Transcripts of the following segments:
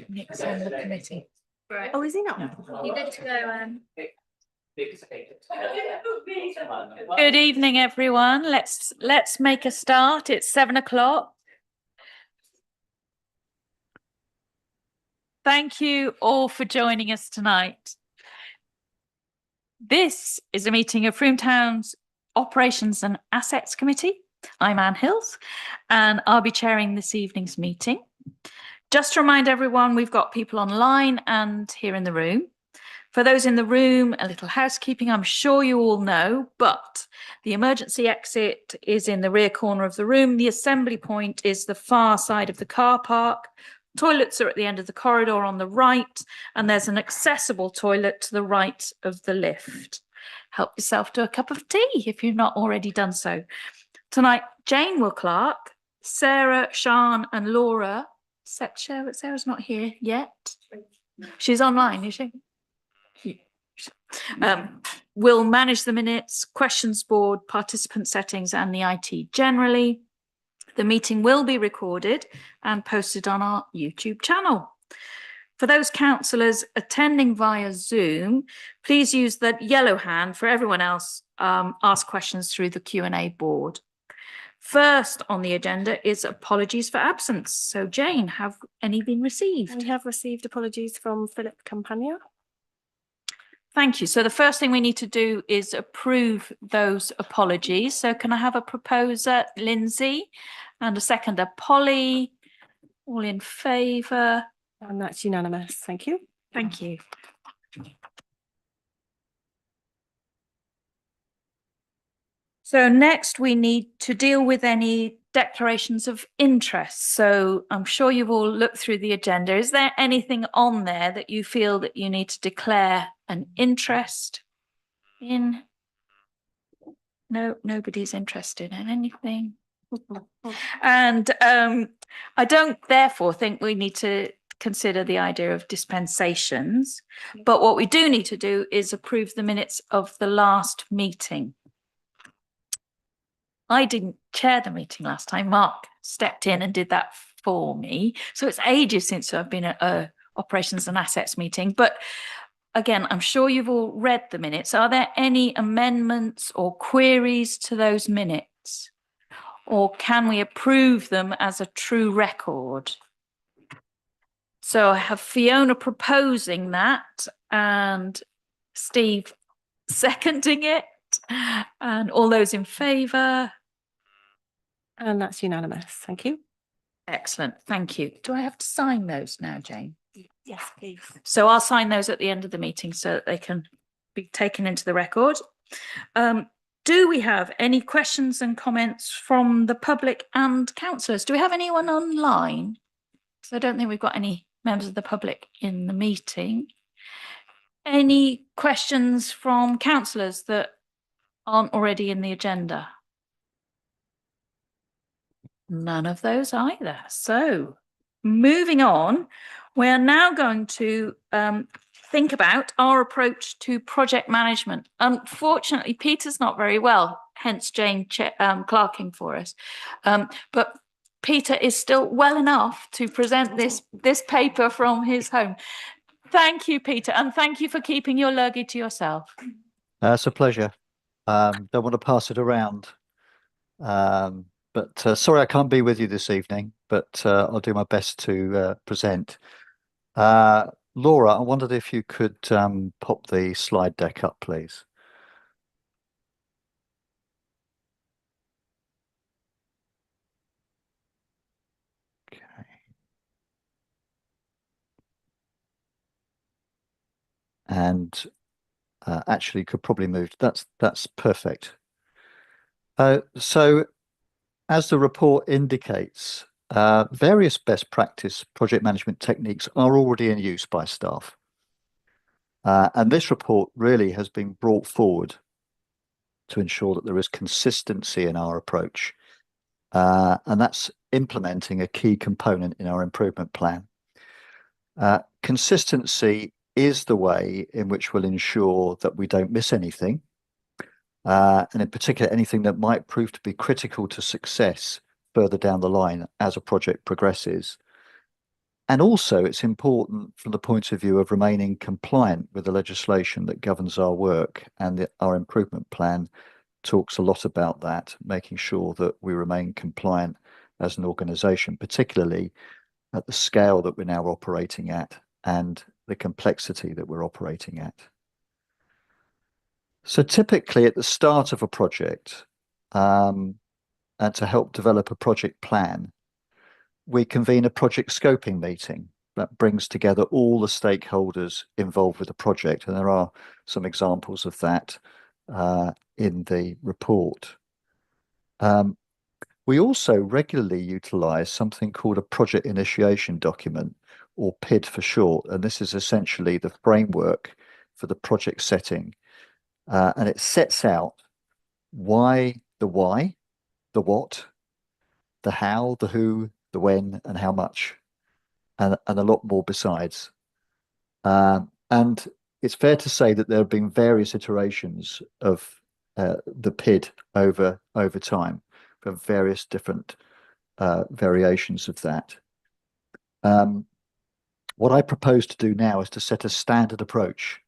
Nick's on the committee. Right. Oh, is he not? You good to go, Good evening, everyone. Let's make a start. It's 7 o'clock. Thank you all for joining us tonight. This is a meeting of Frome Town's Operations and Assets Committee. I'm Anne Hills, and I'll be chairing this evening's meeting. Just to remind everyone, we've got people online and here in the room. For those in the room, a little housekeeping, I'm sure you all know, but the emergency exit is in the rear corner of the room. The assembly point is the far side of the car park. Toilets are at the end of the corridor on the right, and there's an accessible toilet to the right of the lift. Help yourself to a cup of tea if you've not already done so. Tonight, Jane will clerk, Sarah, Sian and Laura, except Sarah's not here yet. She's online, is she? Will manage the minutes, questions board, participant settings and the IT generally. The meeting will be recorded and posted on our YouTube channel. For those councillors attending via Zoom, please use the yellow hand. For everyone else, ask questions through the Q&A board. First on the agenda is apologies for absence. So Jane, have any been received? We have received apologies from Philip Campagna. Thank you. So the first thing we need to do is approve those apologies. So can I have a proposer, Lindsay, and a seconder, Polly? All in favour? And that's unanimous. Thank you. Thank you. So next we need to deal with any declarations of interest. So I'm sure you've all looked through the agenda. Is there anything on there that you feel that you need to declare an interest in? No, nobody's interested in anything. And I don't therefore think we need to consider the idea of dispensations, but what we do need to do is approve the minutes of the last meeting. I didn't chair the meeting last time. Mark stepped in and did that for me. So it's ages since I've been at a operations and assets meeting. But again, I'm sure you've all read the minutes. Are there any amendments or queries to those minutes? Or can we approve them as a true record? So I have Fiona proposing that and Steve seconding it. And all those in favour? And that's unanimous. Thank you. Excellent. Thank you. Do I have to sign those now, Jane? Yes, please. So I'll sign those at the end of the meeting so that they can be taken into the record. Do we have any questions and comments from the public and councillors? Do we have anyone online? So I don't think we've got any members of the public in the meeting. Any questions from councillors that aren't already in the agenda? None of those either. So moving on, we're now going to think about our approach to project management. Unfortunately, Peter's not very well, hence Jane clerking for us. But Peter is still well enough to present this paper from his home. Thank you, Peter, and thank you for keeping your luggage to yourself. It's a pleasure. Don't want to pass it around. But sorry I can't be with you this evening, but I'll do my best to present. Laura, I wondered if you could pop the slide deck up, please. Okay. And actually could probably move. That's perfect. So as the report indicates, various best practice project management techniques are already in use by staff. And this report really has been brought forward to ensure that there is consistency in our approach. And that's implementing a key component in our improvement plan. Consistency is the way in which we'll ensure that we don't miss anything. And in particular, anything that might prove to be critical to success further down the line as a project progresses. And also it's important from the point of view of remaining compliant with the legislation that governs our work, and our improvement plan talks a lot about that, making sure that we remain compliant as an organisation, particularly at the scale that we're now operating at and the complexity that we're operating at. So typically at the start of a project, and to help develop a project plan, we convene a project scoping meeting that brings together all the stakeholders involved with the project. And there are some examples of that in the report. We also regularly utilize something called a project initiation document, or PID for short. And this is essentially the framework for the project setting. And it sets out why, the what, the how, the who, the when, and how much, and a lot more besides. And it's fair to say that there have been various iterations of the PID over time, for various different variations of that. What I propose to do now is to set a standard approach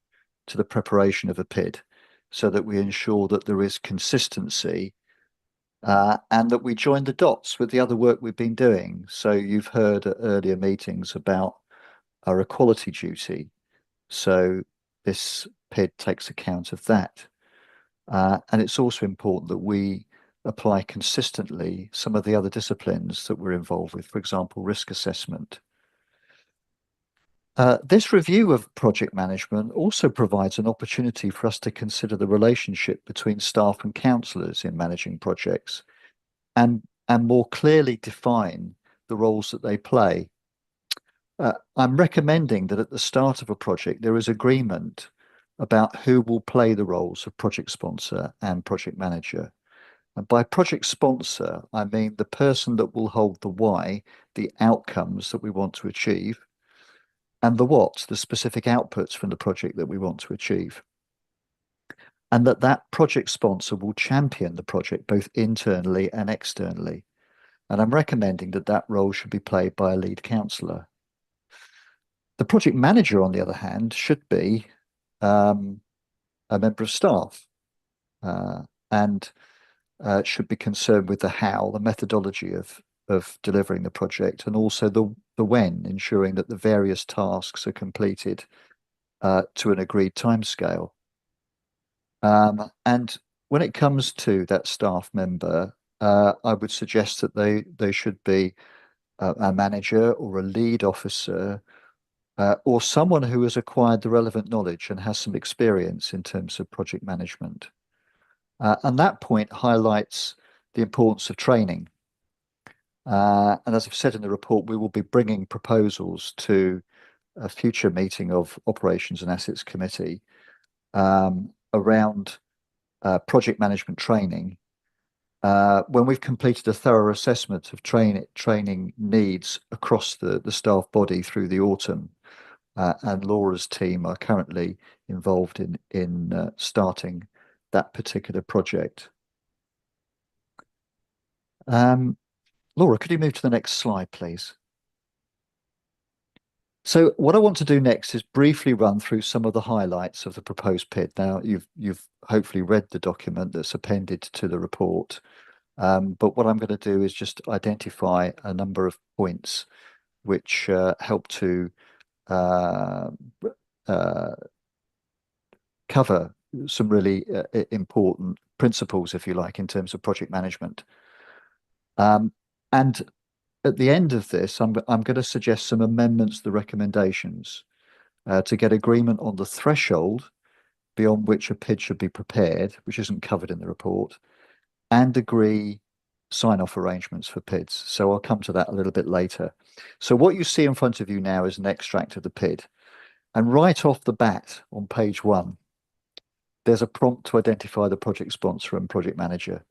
to the preparation of a PID, so that we ensure that there is consistency, and that we join the dots with the other work we've been doing. So you've heard at earlier meetings about our equality duty. So this PID takes account of that. And it's also important that we apply consistently some of the other disciplines that we're involved with, for example, risk assessment. This review of project management also provides an opportunity for us to consider the relationship between staff and councillors in managing projects, and more clearly define the roles that they play. I'm recommending that at the start of a project, there is agreement about who will play the roles of project sponsor and project manager. And by project sponsor, I mean the person that will hold the why, the outcomes that we want to achieve, and the what, the specific outputs from the project that we want to achieve. And that project sponsor will champion the project both internally and externally. And I'm recommending that role should be played by a lead counsellor. The project manager, on the other hand, should be a member of staff, and should be concerned with the how, the methodology of delivering the project, and also the when, ensuring that the various tasks are completed to an agreed timescale. And when it comes to that staff member, I would suggest that they should be a manager or a lead officer, or someone who has acquired the relevant knowledge and has some experience in terms of project management. And that point highlights the importance of training. And as I've said in the report, we will be bringing proposals to a future meeting of Operations and Assets Committee around project management training, when we've completed a thorough assessment of training needs across the staff body through the autumn. And Laura's team are currently involved in starting that particular project. Laura, could you move to the next slide, please? So what I want to do next is briefly run through some of the highlights of the proposed PID. Now, you've hopefully read the document that's appended to the report, but what I'm going to do is just identify a number of points which help to cover some really important principles, if you like, in terms of project management. And at the end of this, I'm going to suggest some amendments to the recommendations to get agreement on the threshold beyond which a PID should be prepared, which isn't covered in the report, and agree sign-off arrangements for PIDs. So I'll come to that a little bit later. So what you see in front of you now is an extract of the PID. And right off the bat on page 1, there's a prompt to identify the project sponsor and project manager.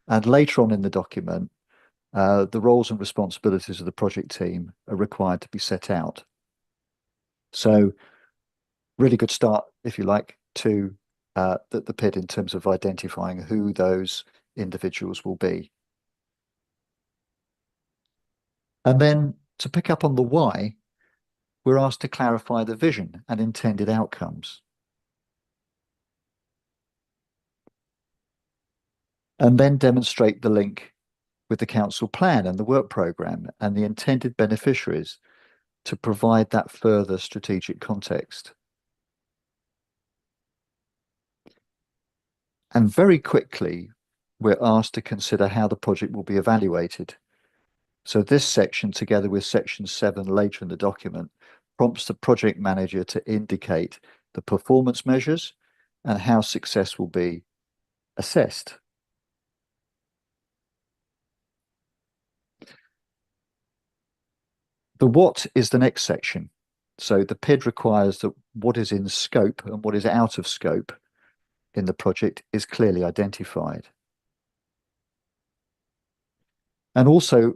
And later on in the document, the roles and responsibilities of the project team are required to be set out. So really good start, if you like, to the PID in terms of identifying who those individuals will be. And then To pick up on the why, we're asked to clarify the vision and intended outcomes. And then demonstrate the link with the council plan and the work programme and the intended beneficiaries to provide that further strategic context. And very quickly, we're asked to consider how the project will be evaluated. So this section, together with section 7 later in the document, prompts the project manager to indicate the performance measures and how success will be assessed. The what is the next section. So the PID requires that what is in scope and what is out of scope in the project is clearly identified. And also,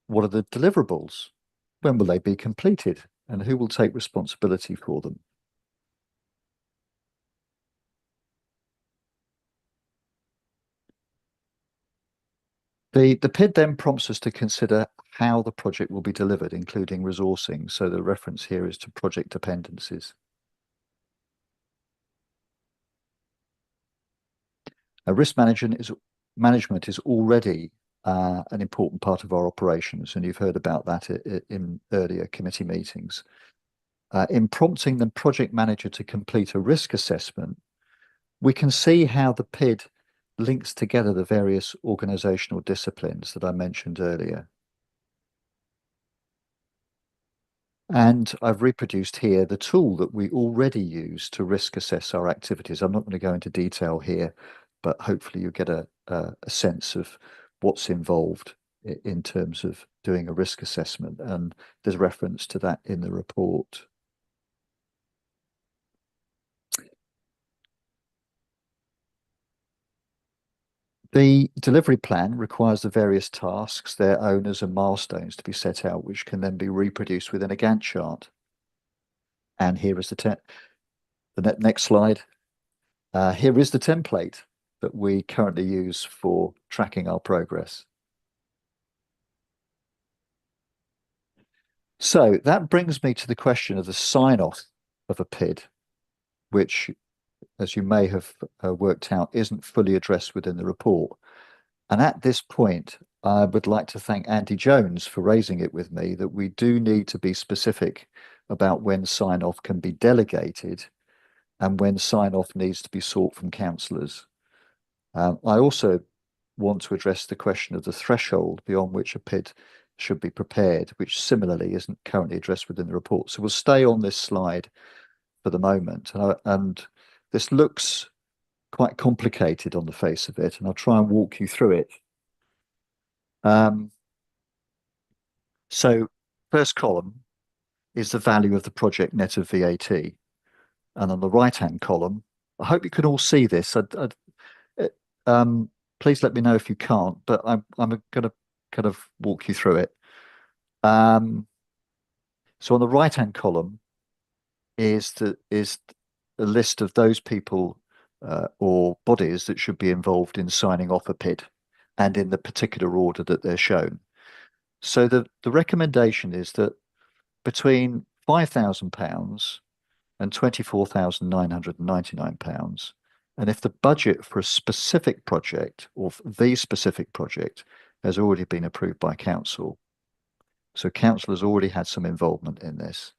what are the deliverables? When will they be completed? And who will take responsibility for them? The PID then prompts us to consider how the project will be delivered, including resourcing. So the reference here is to project dependencies. Risk management is already an important part of our operations, and you've heard about that in earlier committee meetings. In prompting the project manager to complete a risk assessment, we can see how the PID links together the various organisational disciplines that I mentioned earlier. And I've reproduced here the tool that we already use to risk assess our activities. I'm not going to go into detail here, but hopefully you get a sense of what's involved in terms of doing a risk assessment. And there's reference to that in the report. The delivery plan requires the various tasks, their owners and milestones to be set out, which can then be reproduced within a Gantt chart. And here is the next slide. Here is the template that we currently use for tracking our progress. So that brings me to the question of the sign-off of a PID, which, as you may have worked out, isn't fully addressed within the report. And at this point, I would like to thank Andy Jones for raising it with me that we do need to be specific about when sign-off can be delegated and when sign-off needs to be sought from councillors. I also want to address the question of the threshold beyond which a PID should be prepared, which similarly isn't currently addressed within the report. So we'll stay on this slide for the moment. And this looks quite complicated on the face of it, and I'll try and walk you through it. So first column is the value of the project net of VAT. And on the right-hand column, I hope you can all see this. Please let me know if you can't, but I'm going to kind of walk you through it. So on the right-hand column is the list of those people or bodies that should be involved in signing off a PID and in the particular order that they're shown. So the recommendation is that between £5,000 and £24,999, and if the budget for a specific project or the specific project has already been approved by council, so council has already had some involvement in this,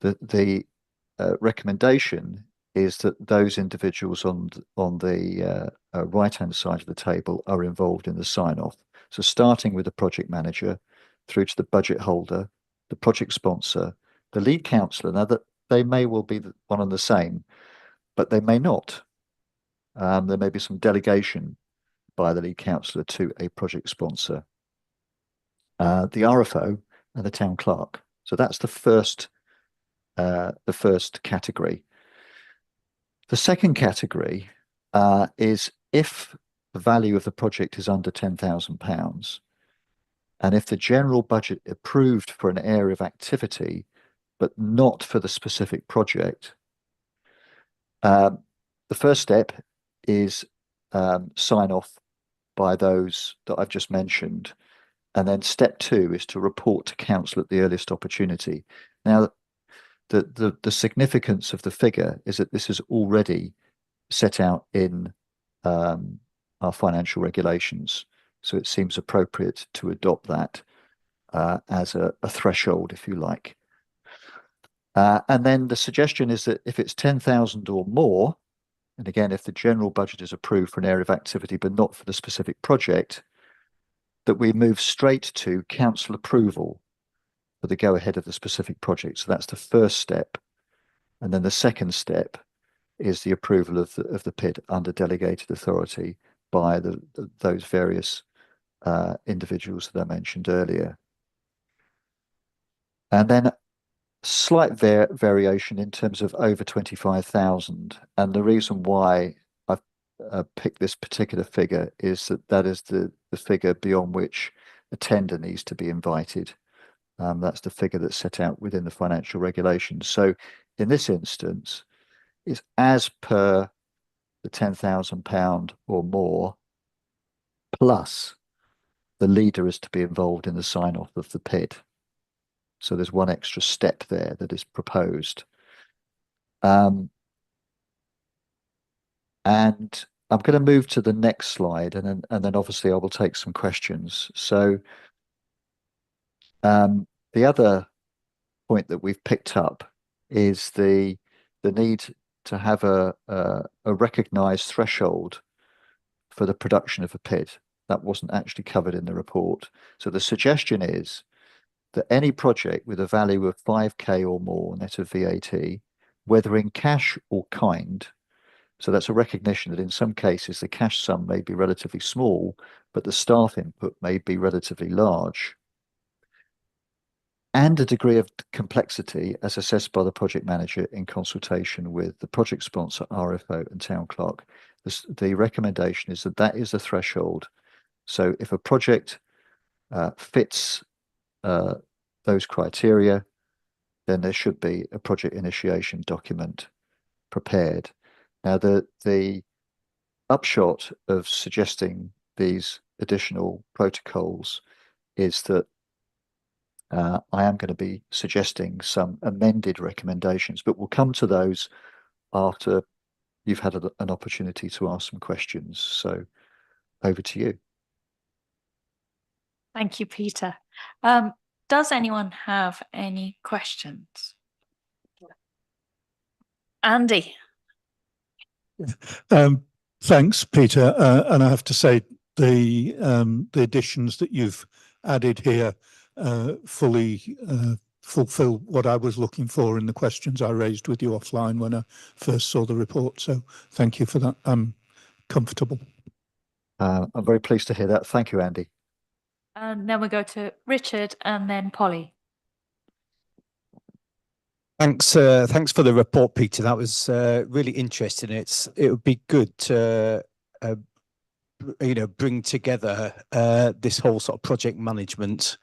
the recommendation is that those individuals on the right-hand side of the table are involved in the sign-off. So starting with the project manager through to the budget holder, the project sponsor, the lead councillor. Now that they may well be one and the same, but they may not. There may be some delegation by the lead councillor to a project sponsor, the RFO and the town clerk. So that's the first category. The second category is if the value of the project is under £10,000, and if the general budget approved for an area of activity, but not for the specific project, the first step is sign off by those that I've just mentioned, And then step 2 is to report to council at the earliest opportunity. Now, the significance of the figure is that this is already set out in our financial regulations. So it seems appropriate to adopt that as a threshold, if you like. And then the suggestion is that if it's 10,000 or more, and again, if the general budget is approved for an area of activity, but not for the specific project, that we move straight to council approval for the go ahead of the specific project. So that's the first step. And then the second step is the approval of the PID under delegated authority by those various individuals that I mentioned earlier. And then slight variation in terms of over 25,000. And the reason why I've picked this particular figure is that is the figure beyond which a tender needs to be invited. That's the figure that's set out within the financial regulations. So in this instance, it's as per the £10,000 or more, plus the leader is to be involved in the sign off of the PID. So there's one extra step there that is proposed. And I'm going to move to the next slide, and then obviously I will take some questions. So the other point that we've picked up is the need to have a recognised threshold for the production of a PID. That wasn't actually covered in the report. So the suggestion is that any project with a value of 5k or more net of VAT, whether in cash or kind, so that's a recognition that in some cases the cash sum may be relatively small, but the staff input may be relatively large, and a degree of complexity as assessed by the project manager in consultation with the project sponsor, RFO and town clerk. The recommendation is that is the threshold. So if a project fits those criteria, then there should be a project initiation document prepared. Now, the upshot of suggesting these additional protocols is that I am going to be suggesting some amended recommendations, but we'll come to those after you've had an opportunity to ask some questions. So over to you. Thank you, Peter. Does anyone have any questions? Andy. Thanks, Peter. And I have to say the additions that you've added here fully fulfill what I was looking for in the questions I raised with you offline when I first saw the report. So thank you for that. I'm comfortable. I'm very pleased to hear that. Thank you, Andy. And then we go to Richard and then Polly. Thanks for the report, Peter. That was really interesting. It would be good to bring together this whole sort of project management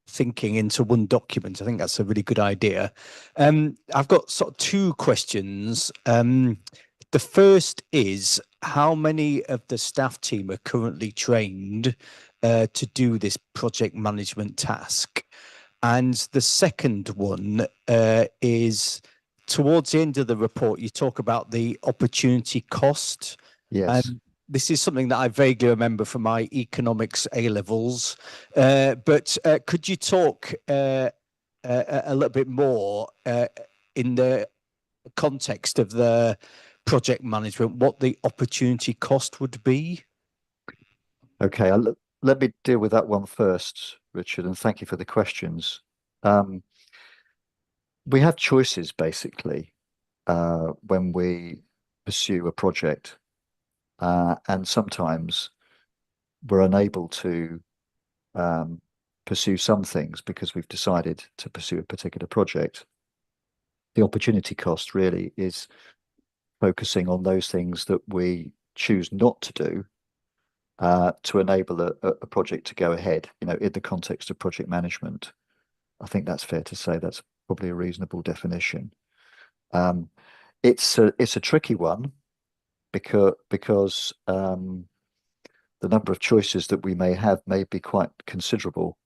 thinking into one document. I think that's a really good idea. I've got sort of two questions. The first is, how many of the staff team are currently trained to do this project management task? And the second one is, towards the end of the report, you talk about the opportunity cost. Yes. This is something that I vaguely remember from my economics A-levels. But could you talk a little bit more in the context of the project management, what the opportunity cost would be? Okay, let me deal with that one first, Richard, and thank you for the questions. We have choices, basically, when we pursue a project, and sometimes we're unable to pursue some things because we've decided to pursue a particular project. The opportunity cost really is focusing on those things that we choose not to do to enable a project to go ahead, in the context of project management. I think that's fair to say. That's probably a reasonable definition. It's a tricky one because the the number of choices that we may have may be quite considerable.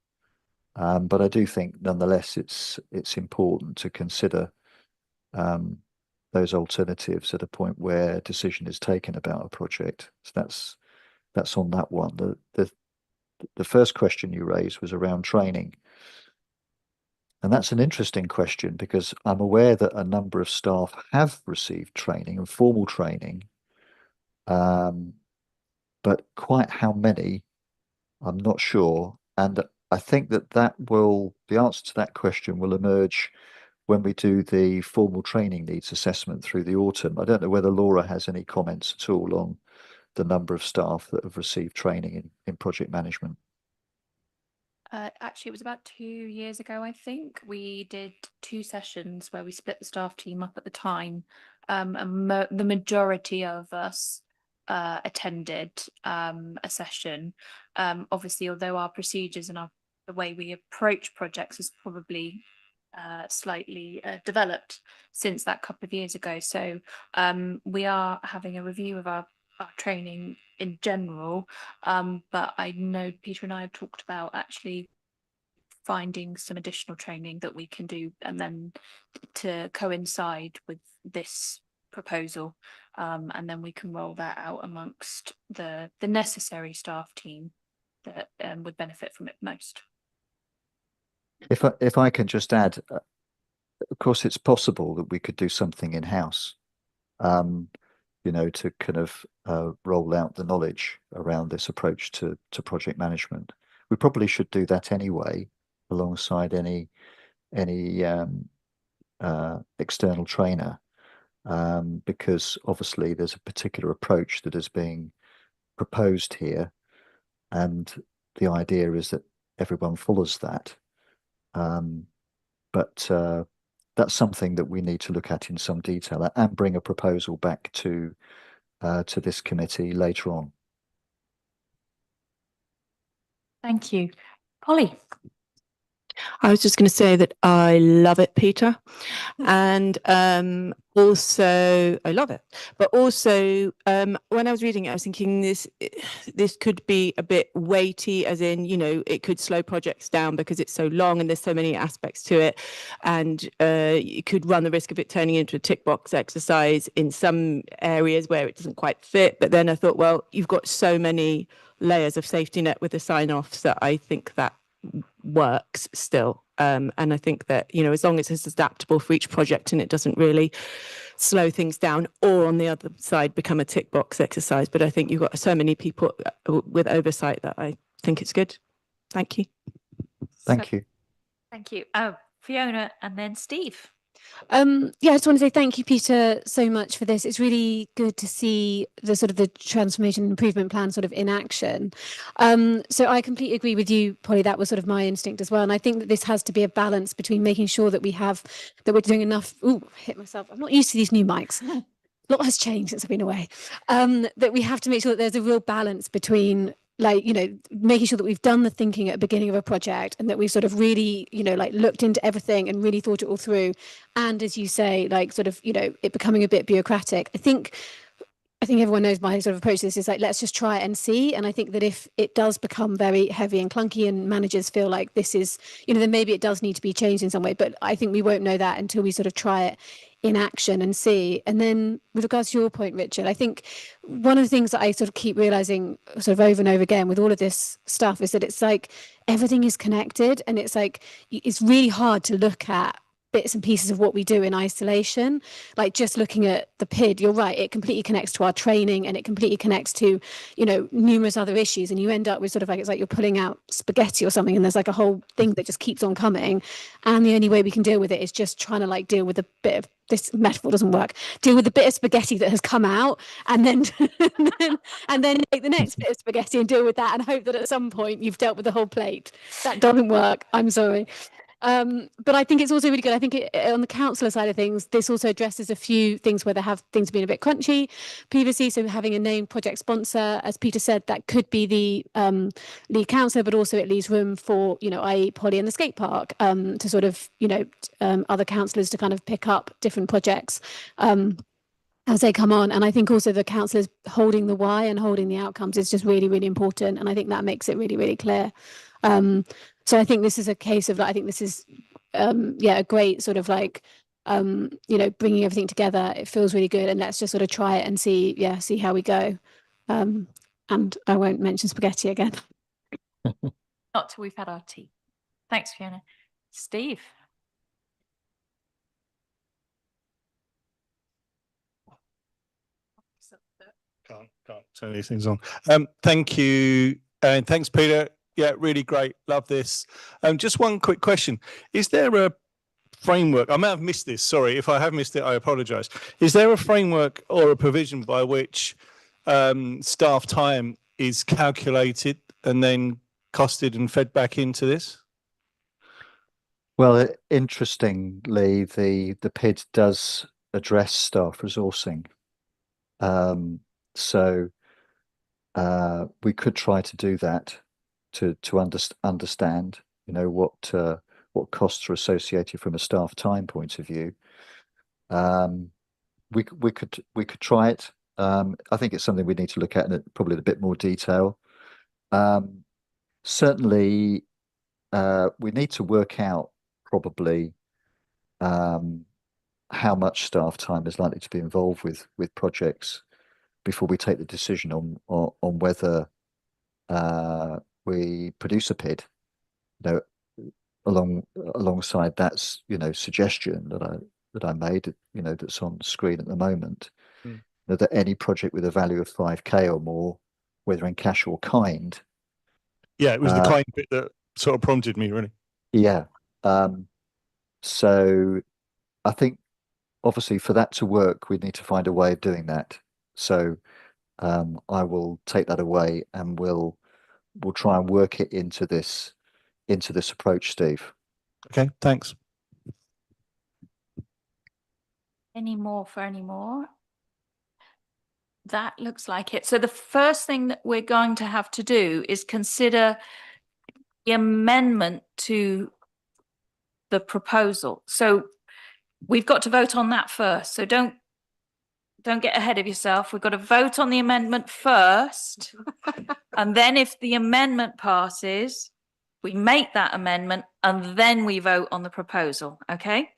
But I do think nonetheless it's important to consider those alternatives at a point where a decision is taken about a project. So that's on that one. The first question you raised was around training. And that's an interesting question because I'm aware that a number of staff have received training and formal training, but quite how many, I'm not sure. And I think that the answer to that question will emerge when we do the formal training needs assessment through the autumn. I don't know whether Laura has any comments at all on the number of staff that have received training in project management. Actually, it was about 2 years ago, I think. We did 2 sessions where we split the staff team up at the time. And the majority of us attended a session. Obviously, although our procedures and the way we approach projects has probably slightly developed since that couple of years ago. So we are having a review of our training in general, but I know Peter and I have talked about actually finding some additional training that we can do and then to coincide with this proposal, and then we can roll that out amongst the necessary staff team that would benefit from it most. If I can just add, of course, it's possible that we could do something in-house, to kind of roll out the knowledge around this approach to project management. We probably should do that anyway, alongside any external trainer, because obviously there's a particular approach that is being proposed here, and the idea is that everyone follows that. But that's something that we need to look at in some detail and bring a proposal back to this committee later on. Thank you. Polly. I was just going to say that I love it, Peter. And also, I love it. But also, when I was reading it, I was thinking this could be a bit weighty, as in, it could slow projects down because it's so long and there's so many aspects to it. And you could run the risk of it turning into a tick box exercise in some areas where it doesn't quite fit. But then I thought, well, you've got so many layers of safety net with the sign-offs that I think that works still, and I think that as long as it's adaptable for each project and it doesn't really slow things down or on the other side become a tick box exercise. But I think you've got so many people with oversight that I think it's good. Thank you. Thank you. Thank you. Fiona and then Steve. I just want to say thank you, Peter, so much for this. It's really good to see the sort of the transformation improvement plan sort of in action. So I completely agree with you, Polly. That was sort of my instinct as well. And I think that this has to be a balance between making sure that we're doing enough. Ooh, hit myself. I'm not used to these new mics. A lot has changed since I've been away. That we have to make sure that there's a real balance between making sure that we've done the thinking at the beginning of a project and that we've sort of really, looked into everything and really thought it all through. And as you say, it becoming a bit bureaucratic. I think everyone knows my sort of approach to this is let's just try it and see. And I think that if it does become very heavy and clunky and managers feel like this is, then maybe it does need to be changed in some way. But I think we won't know that until we sort of try it in action and see. And then with regards to your point, Richard, I think one of the things that I sort of keep realizing sort of over and over again with all of this stuff is that it's everything is connected, and it's it's really hard to look at bits and pieces of what we do in isolation. Just looking at the PID, you're right, it completely connects to our training and it completely connects to numerous other issues, and you end up with sort of it's you're pulling out spaghetti or something, and there's a whole thing that just keeps on coming, and the only way we can deal with it is just trying to deal with a bit of, this metaphor doesn't work, deal with the bit of spaghetti that has come out, and then and then take the next bit of spaghetti and deal with that and hope that at some point you've dealt with the whole plate. That doesn't work, I'm sorry. But I think it's also really good. I think on the councillor side of things, this also addresses a few things where things have been a bit crunchy previously. So having a named project sponsor, as Peter said, that could be the lead councillor, but also it leaves room for, i.e. Polly and the skate park, to sort of, other councillors to kind of pick up different projects. as they come on. And I think also the councillors holding the why and holding the outcomes is just really, really important. And I think that makes it really, really clear. So I think this is a case of, I think this is, a great sort of like, bringing everything together. It feels really good. And let's just sort of try it and see how we go. And I won't mention spaghetti again. Not till we've had our tea. Thanks, Fiona. Steve. Can't turn these things on. Thank you. And thanks, Peter. Yeah, really great. Love this. Just one quick question. Is there a framework? I may have missed this. Sorry. If I have missed it, I apologise. Is there a framework or a provision by which staff time is calculated and then costed and fed back into this? Well, interestingly, the PID does address staff resourcing. So we could try to do that to understand, what costs are associated from a staff time point of view. We could try it. I think it's something we need to look at in probably a bit more detail. Certainly, we need to work out probably how much staff time is likely to be involved with projects before we take the decision on whether we produce a PID. Alongside that, suggestion that I made, that's on the screen at the moment, that any project with a value of 5k or more, whether in cash or kind. Yeah, it was the kind bit that sort of prompted me, really. Yeah. So I think obviously for that to work, we need to find a way of doing that. So I will take that away and we'll try and work it into this approach, Steve. Okay, thanks. Any more? That looks like it. So the first thing that we're going to have to do is consider the amendment to the proposal. So we've got to vote on that first. So don't get ahead of yourself. We've got to vote on the amendment first. And then if the amendment passes, we make that amendment and then we vote on the proposal. Okay.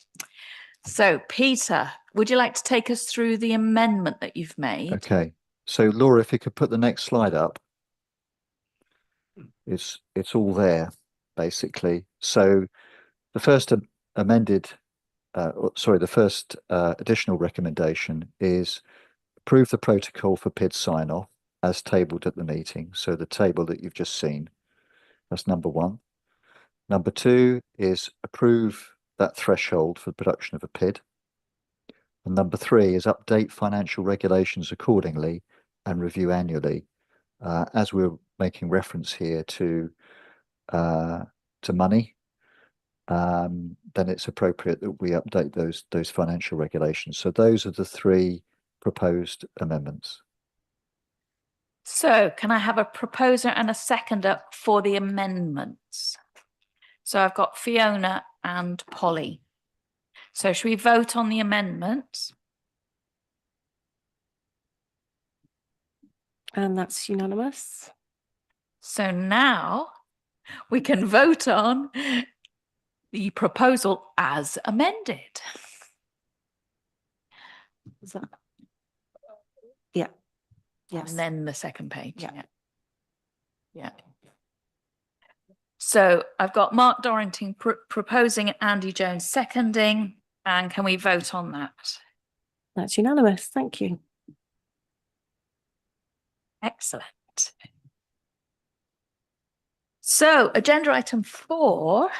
So Peter, would you like to take us through the amendment that you've made? Okay. So Laura, if you could put the next slide up. It's all there, basically. So the first additional recommendation is approve the protocol for PID sign-off as tabled at the meeting. So the table that you've just seen, that's number one. Number two is approve that threshold for the production of a PID. And number three is update financial regulations accordingly and review annually. As we're making reference here to money, then it's appropriate that we update those financial regulations. So those are the three proposed amendments. So can I have a proposer and a seconder for the amendments? So I've got Fiona and Polly. So should we vote on the amendments? And that's unanimous. So now we can vote on the proposal as amended. Is that... Yeah. Yes. And then the second page. Yeah. Yeah. So I've got Mark Dorrington proposing, Andy Jones seconding, and can we vote on that? That's unanimous. Thank you. Excellent. So agenda item 4,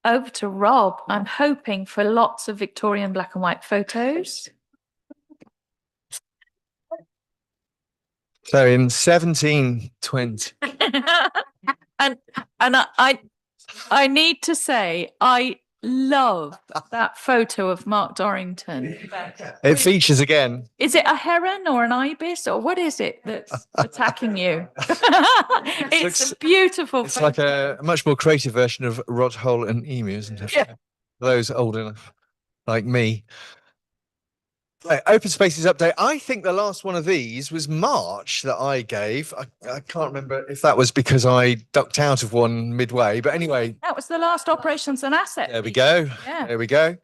over to Rob. I'm hoping for lots of Victorian black and white photos. So in 1720. and I need to say, I love that photo of Mark Dorrington. It features again. Is it a heron or an ibis or what is it that's attacking you? It's a beautiful It's photo. like a much more creative version of Rod Hole and Emu, isn't it? Yeah. For those old enough, like me. Right, open spaces update. I think the last one of these was March that I gave. I can't remember if that was because I ducked out of one midway, but anyway, That was the last operations and assets. there we go. Yeah. There we go.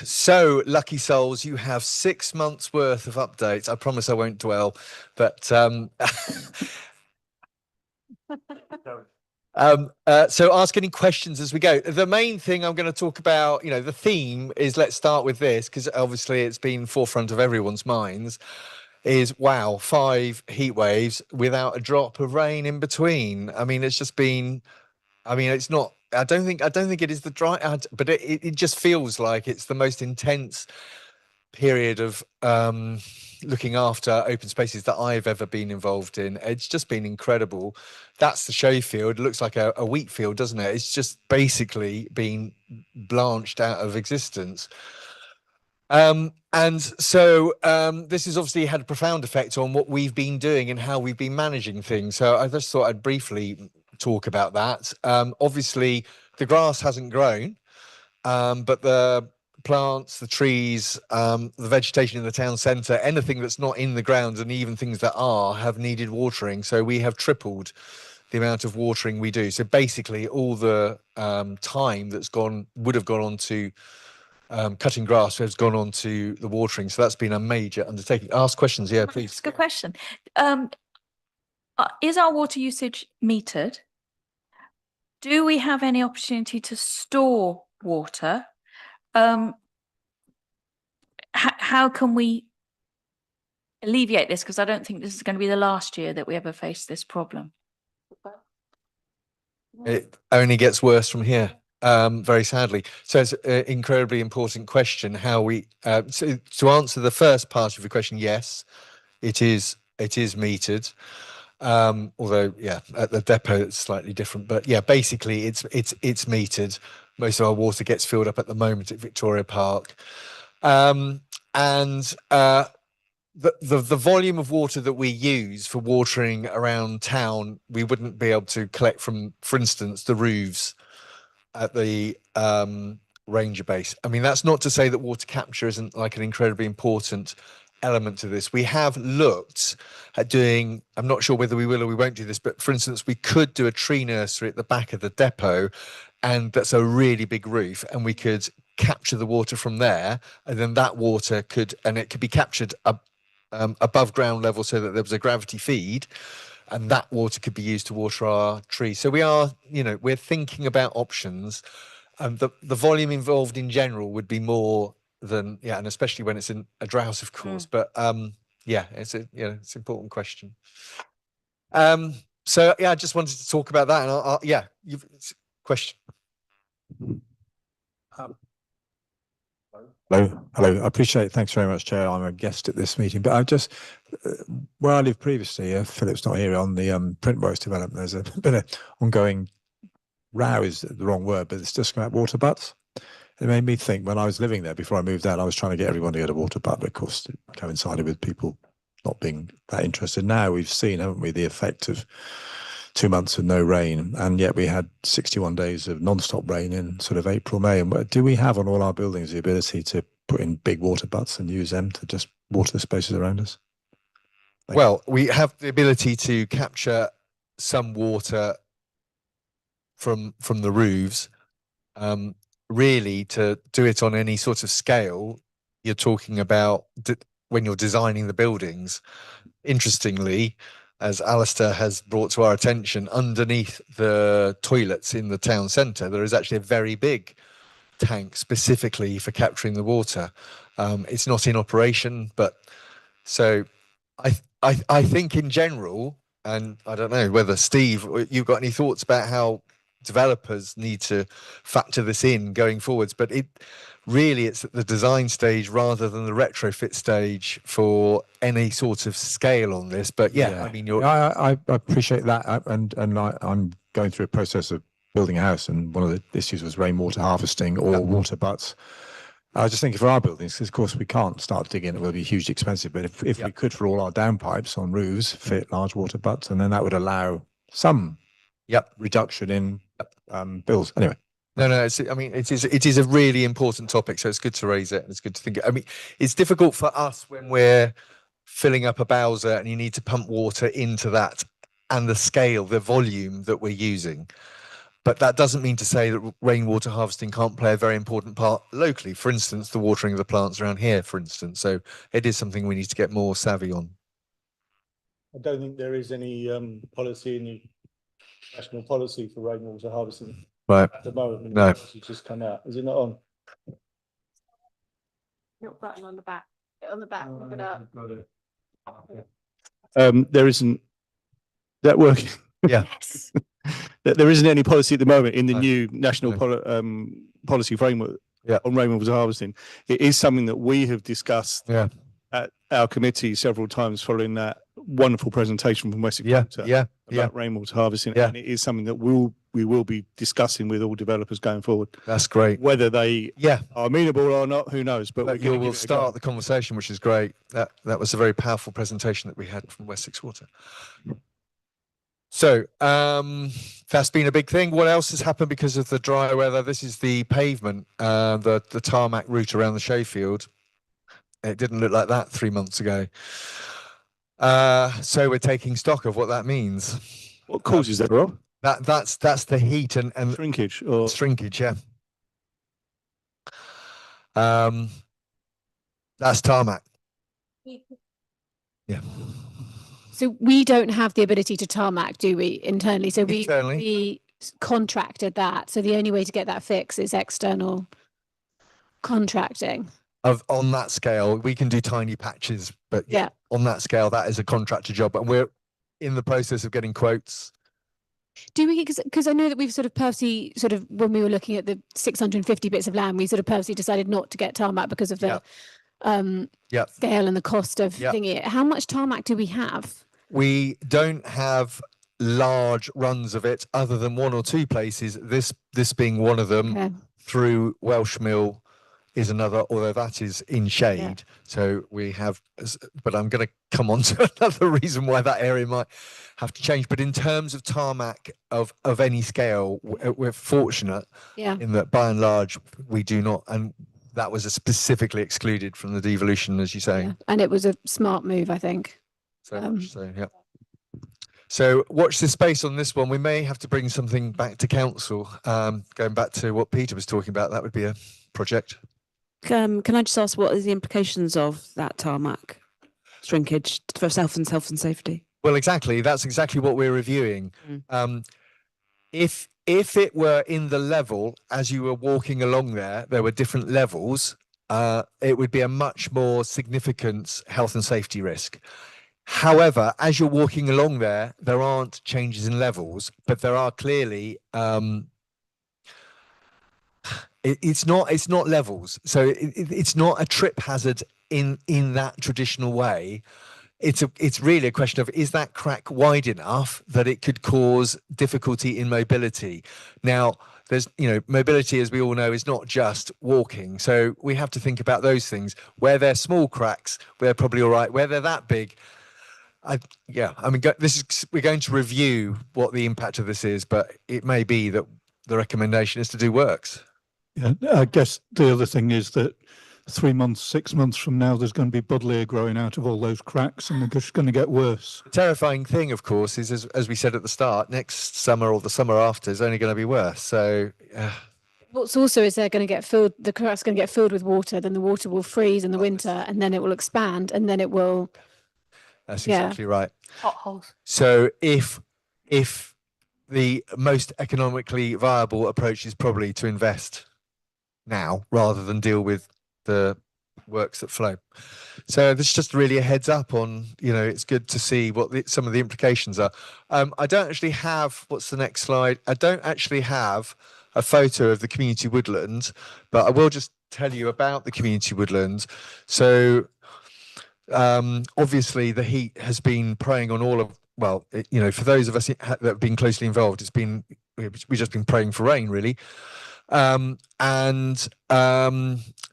So lucky souls, you have 6 months worth of updates. I promise I won't dwell, but so ask any questions as we go. The main thing I'm going to talk about, the theme is, let's start with this, because obviously it's been forefront of everyone's minds, is wow, 5 heat waves without a drop of rain in between. I mean, it's just been, it's not, I don't think it is the dry, but it just feels like it's the most intense period of looking after open spaces that I've ever been involved in. It's just been incredible. That's the show field. It looks like a wheat field, doesn't it? It's just basically been blanched out of existence. And so this has obviously had a profound effect on what we've been doing and how we've been managing things. So I just thought I'd briefly talk about that. Obviously, the grass hasn't grown, but the plants, the trees, the vegetation in the town centre, anything that's not in the ground, and even things that are, have needed watering. So we have tripled the amount of watering we do. So basically all the time that's would have gone on to cutting grass has gone on to the watering. So that's been a major undertaking. Ask questions, yeah, please. That's a good question. Is our water usage metered? Do we have any opportunity to store water? How can we alleviate this? Because I don't think this is going to be the last year that we ever face this problem. It only gets worse from here, very sadly. So it's an incredibly important question. How we so to answer the first part of your question, yes, it is metered. Although, yeah, at the depot it's slightly different, but yeah, basically it's metered. Most of our water gets filled up at the moment at Victoria Park, and the volume of water that we use for watering around town, we wouldn't be able to collect from, for instance, the roofs at the Ranger base. I mean, that's not to say that water capture isn't like an incredibly important element to this. We have looked at doing, I'm not sure whether we will or we won't do this, but for instance, we could do a tree nursery at the back of the depot, and that's a really big roof, and we could capture the water from there, and then that water could be captured above ground level so that there was a gravity feed, and that water could be used to water our trees. So we are, we're thinking about options. The volume involved in general would be more than, and especially when it's in a drought, of course. But it's an important question. So I just wanted to talk about that, and question. Hello. I appreciate it. Thanks very much, Chair. I'm a guest at this meeting, but I've just, where I lived previously, Philip's not here, on the Printworks development, there's been an ongoing row, is the wrong word, but it's just about water butts. It made me think, when I was living there, before I moved out, I was trying to get everyone to get a water butt, but of course it coincided with people not being that interested. Now we've seen, haven't we, the effect of 2 months of no rain, and yet we had 61 days of non-stop rain in sort of April, May. And do we have on all our buildings the ability to put in big water butts and use them to just water the spaces around us? Well, we have the ability to capture some water from the roofs. Really, to do it on any sort of scale, you're talking about when you're designing the buildings. Interestingly, as Alistair has brought to our attention, underneath the toilets in the town centre, there is actually a very big tank specifically for capturing the water. It's not in operation, but so I think in general, and I don't know whether Steve, you've got any thoughts about how developers need to factor this in going forwards, but it's at the design stage rather than the retrofit stage for any sort of scale on this. But I mean, I appreciate that, and I'm going through a process of building a house, and one of the issues was rainwater harvesting or water butts. I was just thinking for our buildings, because of course we can't start digging; it will be hugely expensive. But if we could, for all our downpipes on roofs, fit large water butts, and then that would allow some reduction in bills. Anyway. No. I mean, it is a really important topic, so it's good to raise it and it's good to think. I mean, it's difficult for us when we're filling up a Bowser and you need to pump water into that, and the scale, the volume that we're using. But that doesn't mean to say that rainwater harvesting can't play a very important part locally. For instance, the watering of the plants around here, for instance. So it is something we need to get more savvy on. I don't think there is any policy in the national policy for rainwater harvesting Right. at the moment. No. It's just come out. Is it not on? Not button on the back. On the back, look it up. There isn't that working. Yeah. There isn't any policy at the moment in the No. new national No. policy framework Yeah. on rainwater harvesting. It is something that we have discussed Yeah. at our committee several times following that wonderful presentation from Wessex Yeah. Water Yeah. about rainwater harvesting. Yeah. And it is something that we will be discussing with all developers going forward. That's great. Whether they Yeah. are amenable or not, who knows? But we're But going we'll start the conversation, which is great. That was a very powerful presentation that we had from Wessex Water. So that's been a big thing. What else has happened because of the dry weather? This is the pavement, the tarmac route around the Showfield. It didn't look like that 3 months ago. So we're taking stock of what that means. What causes that, Rob? That's the heat and Shrinkage or shrinkage, yeah. That's tarmac. Yeah. So we don't have the ability to tarmac, do we, internally? So Internally. we contracted that. So the only way to get that fix is external contracting. On that scale, we can do tiny patches, but Yeah. on that scale, that is a contractor job, and we're in the process of getting quotes. Do we, because I know that we've sort of purposely, sort of when we were looking at the 650 bits of land, we sort of purposely decided not to get tarmac because of the Yeah. scale and the cost of Yeah. thingy. How much tarmac do we have? We don't have large runs of it other than one or two places, this being one of them. Okay. Through Welsh Mill is another, although that is in shade. So we have, but I'm going to come on to another reason why that area might have to change. But in terms of tarmac of any scale, we're fortunate Yeah. in that by and large we do not, and that was specifically excluded from the devolution, as you say. Yeah. And it was a smart move, I think. So much so, yeah. So watch this space on this one. We may have to bring something back to council. Going back to what Peter was talking about, that would be a project. Can I just ask what are the implications of that tarmac shrinkage for health and safety? Well, exactly. That's exactly what we're reviewing. If it were in the level as you were walking along there were different levels, it would be a much more significant health and safety risk. However, as you're walking along there aren't changes in levels, but there are clearly it's not levels. So it's not a trip hazard in that traditional way. It's really a question of, is that crack wide enough that it could cause difficulty in mobility? Now, there's, mobility, as we all know, is not just walking. So we have to think about those things. Where they're small cracks, we're probably all right. Where they're that big, we're going to review what the impact of this is, but it may be that the recommendation is to do works. Yeah, I guess the other thing is that 3 months, 6 months from now, there's going to be buddleia growing out of all those cracks, and they're just going to get worse. The terrifying thing, of course, is as we said at the start, next summer or the summer after is only going to be worse. So What's also is they're going to get filled, the crack's going to get filled with water, then the water will freeze in the winter, and then it will expand, and then it will. that's Yeah. exactly right. Potholes. So if the most economically viable approach is probably to invest now rather than deal with the works that flow. So this is just really a heads up on, it's good to see what some of the implications are. I don't actually have, what's the next slide? I don't actually have a photo of the community woodland, but I will just tell you about the community woodland. So obviously the heat has been preying on all of, for those of us that have been closely involved, we've just been praying for rain, really.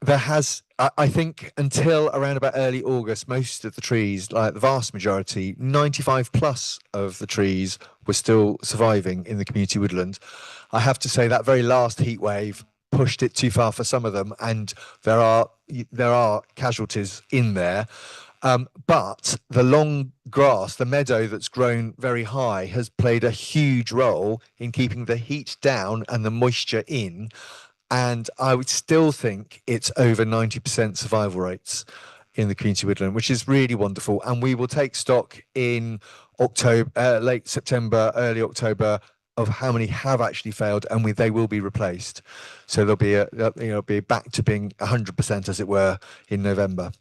There has I think until around about early August, most of the trees, like the vast majority, 95 plus of the trees were still surviving in the community woodland. I have to say that very last heat wave pushed it too far for some of them, and there are casualties in there. But the long grass, the meadow that's grown very high, has played a huge role in keeping the heat down and the moisture in. And I would still think it's over 90% survival rates in the community woodland, which is really wonderful. And we will take stock in October, late September, early October, of how many have actually failed, and they will be replaced. So there'll be back to being 100%, as it were, in November.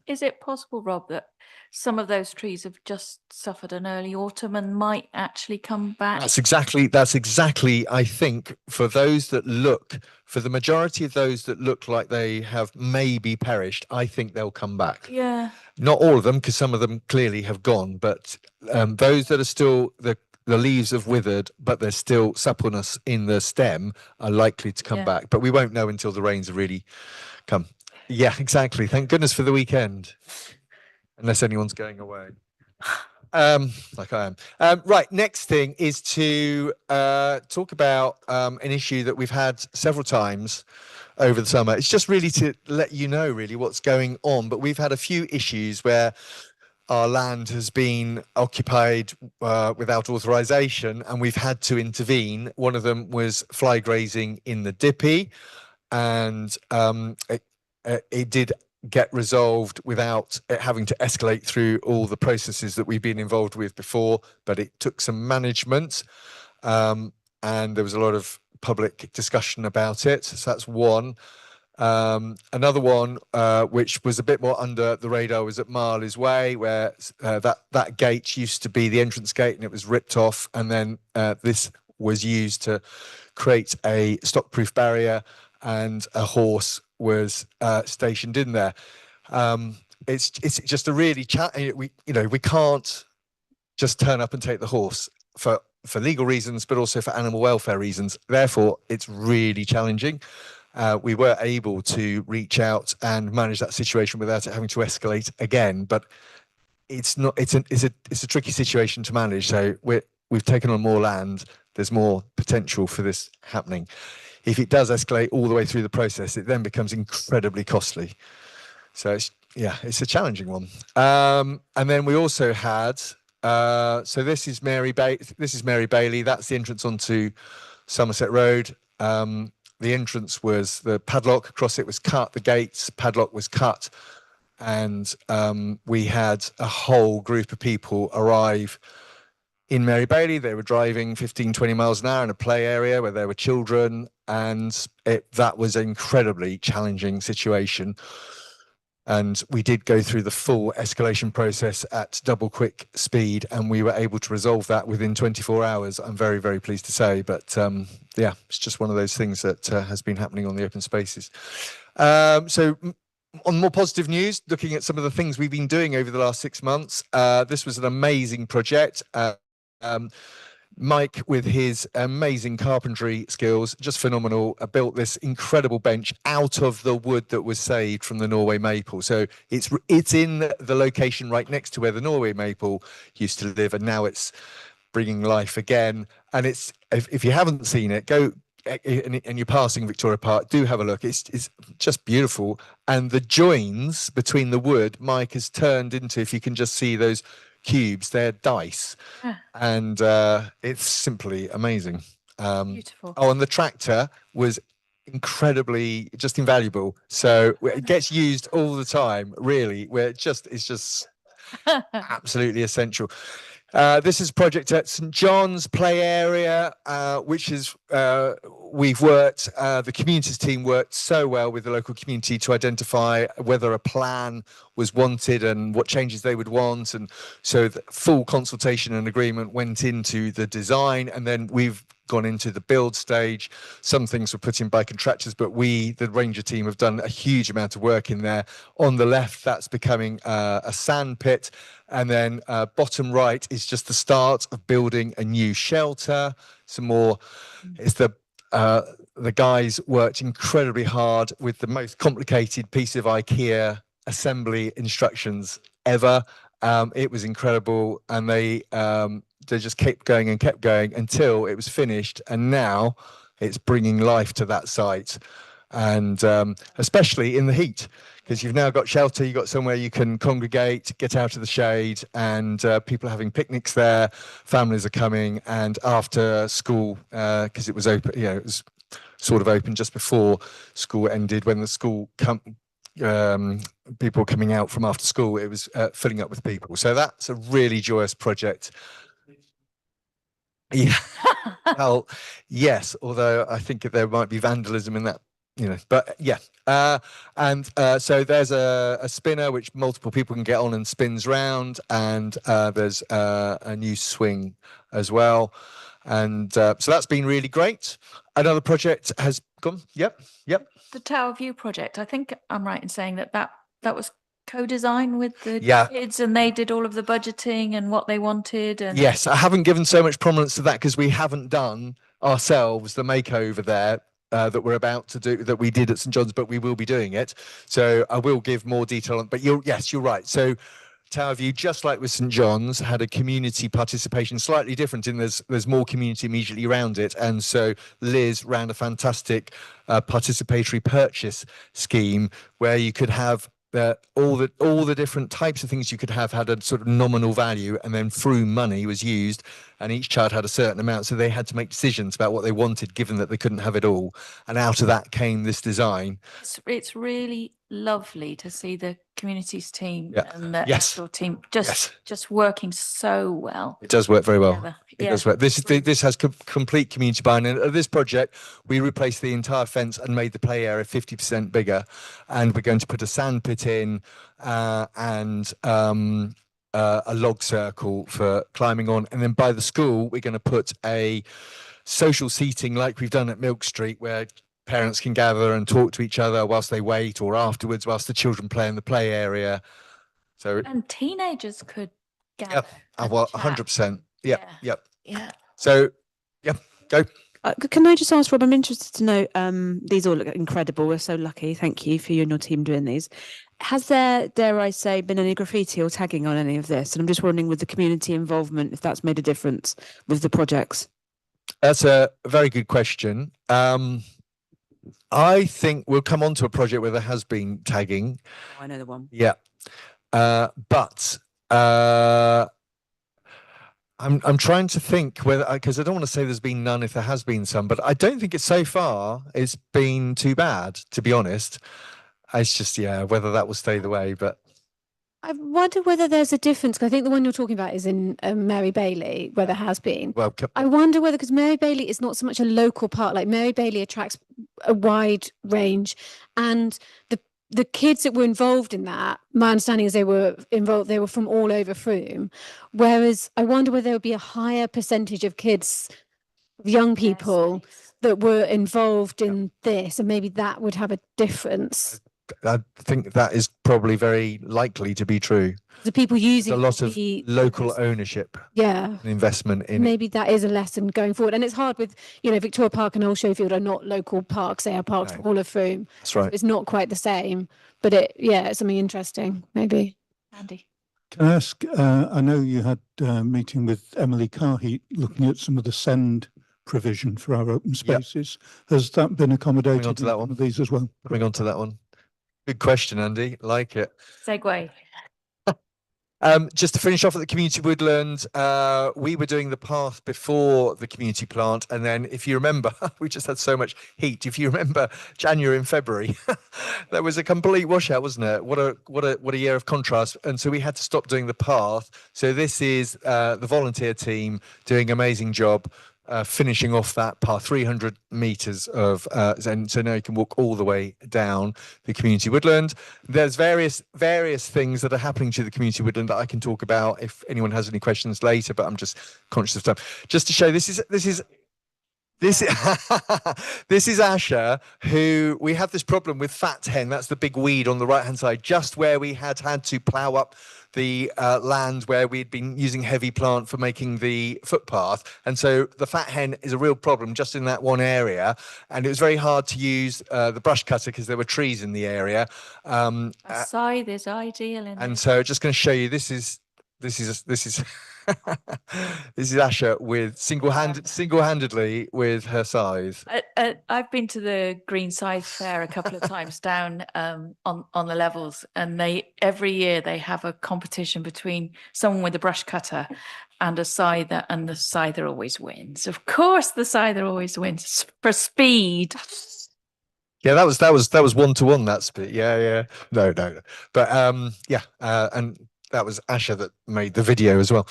Is it possible, Rob, that some of those trees have just suffered an early autumn and might actually come back? That's exactly, I think, for the majority of those that look like they have maybe perished, I think they'll come back. Yeah. Not all of them, because some of them clearly have gone, but those that are still, the leaves have withered, but there's still suppleness in the stem, are likely to come back. But we won't know until the rains have really come. Yeah, exactly. Thank goodness for the weekend. Unless anyone's going away. Like I am. Right, next thing is to talk about an issue that we've had several times over the summer. It's just really to let you know really what's going on, but we've had a few issues where our land has been occupied without authorization, and we've had to intervene. One of them was fly grazing in the Dippy, and it did get resolved without it having to escalate through all the processes that we've been involved with before, but it took some management, and there was a lot of public discussion about it. So that's one. Another one, which was a bit more under the radar, was at Marley's Way, where that gate used to be the entrance gate, and it was ripped off, and then this was used to create a stock-proof barrier, and a horse was stationed in there. It's just a really we can't just turn up and take the horse for legal reasons, but also for animal welfare reasons. Therefore, it's really challenging. We were able to reach out and manage that situation without it having to escalate again, but it's a tricky situation to manage. So we've taken on more land. There's more potential for this happening. If it does escalate all the way through the process, it then becomes incredibly costly. So it's a challenging one. And then we also had so this is Mary Bailey. That's the entrance onto Somerset Road. The entrance was the padlock across it was cut, the gates padlock was cut, and we had a whole group of people arrive in Mary Bailey. They were driving 15-20 miles an hour in a play area where there were children, and that was an incredibly challenging situation. And we did go through the full escalation process at double quick speed, and we were able to resolve that within 24 hours. I'm very, very pleased to say. But it's just one of those things that has been happening on the open spaces. So on more positive news, looking at some of the things we've been doing over the last 6 months, this was an amazing project. Mike, with his amazing carpentry skills, just phenomenal, built this incredible bench out of the wood that was saved from the Norway maple. So it's in the location right next to where the Norway maple used to live, and now it's bringing life again. And it's if you haven't seen it, go and you're passing Victoria Park, do have a look. It's just beautiful, and the joins between the wood, Mike has turned into, if you can just see those cubes, they're dice, and it's simply amazing. Beautiful. Oh, and the tractor was incredibly just invaluable, so it gets used all the time, really, where it's just absolutely essential. This is a project at St John's Play Area, which is we've worked, the communities team worked so well with the local community to identify whether a plan was wanted and what changes they would want. And so the full consultation and agreement went into the design, and then we've gone into the build stage. Some things were put in by contractors, but we, the Ranger team, have done a huge amount of work in there. On the left, that's becoming a sand pit. And then bottom right is just the start of building a new shelter. Some more, it's the The guys worked incredibly hard with the most complicated piece of IKEA assembly instructions ever. It was incredible, and they just kept going until it was finished, and now it's bringing life to that site, and especially in the heat, because you've now got shelter, you've got somewhere you can congregate, get out of the shade, and people are having picnics there, families are coming, and after school, because it was open, it was sort of open just before school ended, when the school people coming out from after school, it was filling up with people. So that's a really joyous project. Yeah, well, yes, although I think there might be vandalism in that, but yeah. So there's a spinner which multiple people can get on and spins round, and there's a new swing as well. And so that's been really great. Another project has gone. Yep. The Tower View project. I think I'm right in saying that was co-design with the kids, and they did all of the budgeting and what they wanted. And yes, I haven't given so much prominence to that because we haven't done ourselves the makeover there that we're about to do, that we did at St John's, but we will be doing it. So I will give more detail on. But you're right. So Tower View, just like with St John's, had a community participation, slightly different in there's more community immediately around it, and so Liz ran a fantastic participatory purchase scheme where you could have all the different types of things you could have had a sort of nominal value, and then through money was used, and each child had a certain amount, so they had to make decisions about what they wanted, given that they couldn't have it all, and out of that came this design. It's really lovely to see the communities team and the outdoor team just working so well. It does work very well. Together. It does work. This has complete community buy-in. And this project, we replaced the entire fence and made the play area 50% bigger, and we're going to put a sand pit in and a log circle for climbing on, and then by the school we're going to put a social seating like we've done at Milk Street, where parents can gather and talk to each other whilst they wait, or afterwards whilst the children play in the play area. So and teenagers could gather. Well, 100%. Yep. Yeah. So, go. Can I just ask, Rob, I'm interested to know, these all look incredible. We're so lucky. Thank you for you and your team doing these. Has there, dare I say, been any graffiti or tagging on any of this? And I'm just wondering, with the community involvement, if that's made a difference with the projects. That's a very good question. I think we'll come on to a project where there has been tagging. I know the one. Yeah. But I'm trying to think whether, because I don't want to say there's been none if there has been some, but I don't think so far it's been too bad, to be honest. It's just, whether that will stay the way, but. I wonder whether there's a difference, because I think the one you're talking about is in Mary Bailey, where there has been. Well, I wonder whether, because Mary Bailey is not so much a local park, like Mary Bailey attracts a wide range, and the kids that were involved in that, my understanding is they were from all over Frome, whereas I wonder whether there would be a higher percentage of kids, young people, that were involved in this, and maybe that would have a difference. I think that is probably very likely to be true. The people using There's a lot of local ownership, and investment in maybe that is a lesson going forward. And it's hard with, Victoria Park and Old Showfield are not local parks; they are parks for all of Frome. That's right. So it's not quite the same, but it's something interesting, maybe. Andy, can I ask? I know you had a meeting with Emily Carheat looking at some of the send provision for our open spaces. Has that been accommodated? Coming on to that one. Of these as well. Coming on to that one. Good question, Andy. Like it. segue. Just to finish off at the community woodland, we were doing the path before the community plant, and then if you remember, we just had so much heat. If you remember January and February, there was a complete washout, wasn't it? What a year of contrast. And so we had to stop doing the path. So this is the volunteer team doing an amazing job. Finishing off that path, 300 meters of, and so now you can walk all the way down the community woodland. There's various things that are happening to the community woodland that I can talk about if anyone has any questions later, but I'm just conscious of time. Just to show, this is This is this is Asher, who we have this problem with fat hen. That's the big weed on the right hand side, just where we had to plough up the land where we'd been using heavy plant for making the footpath. And so the fat hen is a real problem just in that one area. And it was very hard to use the brush cutter because there were trees in the area. A scythe is ideal in And this. so just going to show you, this is this is Asher with single-handedly with her scythe. I've been to the Green Scythe Fair a couple of times down on the levels, and every year they have a competition between someone with a brush cutter and a scyther, and the scyther always wins. Of course, the scyther always wins for speed. Yeah, that was 1-to-1. That speed. Yeah. No. But yeah, and that was Asher that made the video as well.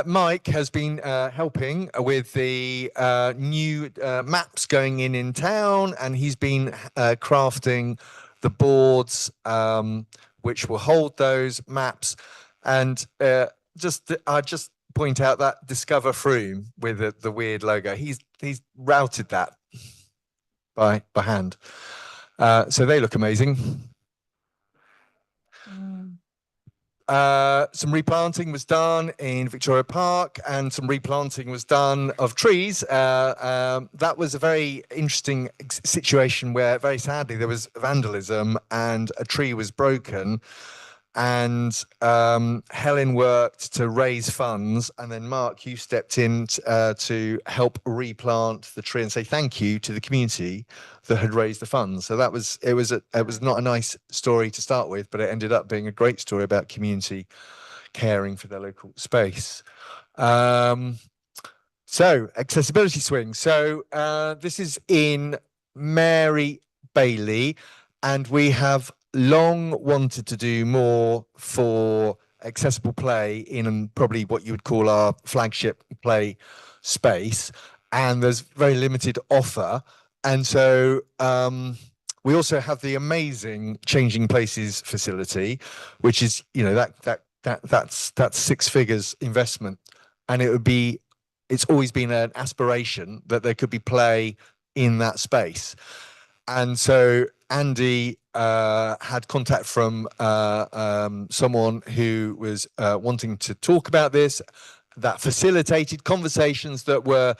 Mike has been helping with the new maps going in town, and he's been crafting the boards which will hold those maps. And I just point out that Discover Froome with the weird logo. He's routed that by hand. So they look amazing. Some replanting was done in Victoria Park, and some replanting was done of trees. That was a very interesting situation where, very sadly, there was vandalism and a tree was broken. And Helen worked to raise funds, and then Mark, you stepped in to help replant the tree and say thank you to the community that had raised the funds. So it was not a nice story to start with, but it ended up being a great story about community caring for their local space. So accessibility swing. So this is in Mary Bailey, and we have long wanted to do more for accessible play in probably what you would call our flagship play space, and there's very limited offer. And so we also have the amazing Changing Places facility, which is, you know, that's 6 figures investment, and it's always been an aspiration that there could be play in that space. And so Andy had contact from someone who was wanting to talk about this, that facilitated conversations that were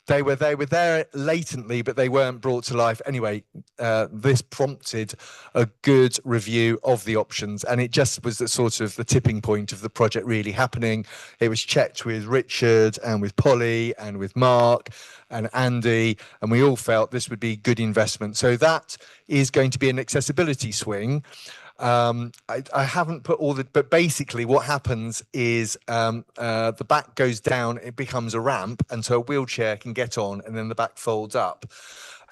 there latently, but they weren't brought to life. Anyway, this prompted a good review of the options, and it just was the sort of the tipping point of the project really happening. It was checked with Richard and with Polly and with Mark and Andy, and we all felt this would be good investment. So that is going to be an accessibility swing. I haven't put all but basically what happens is the back goes down, it becomes a ramp, and so a wheelchair can get on, and then the back folds up.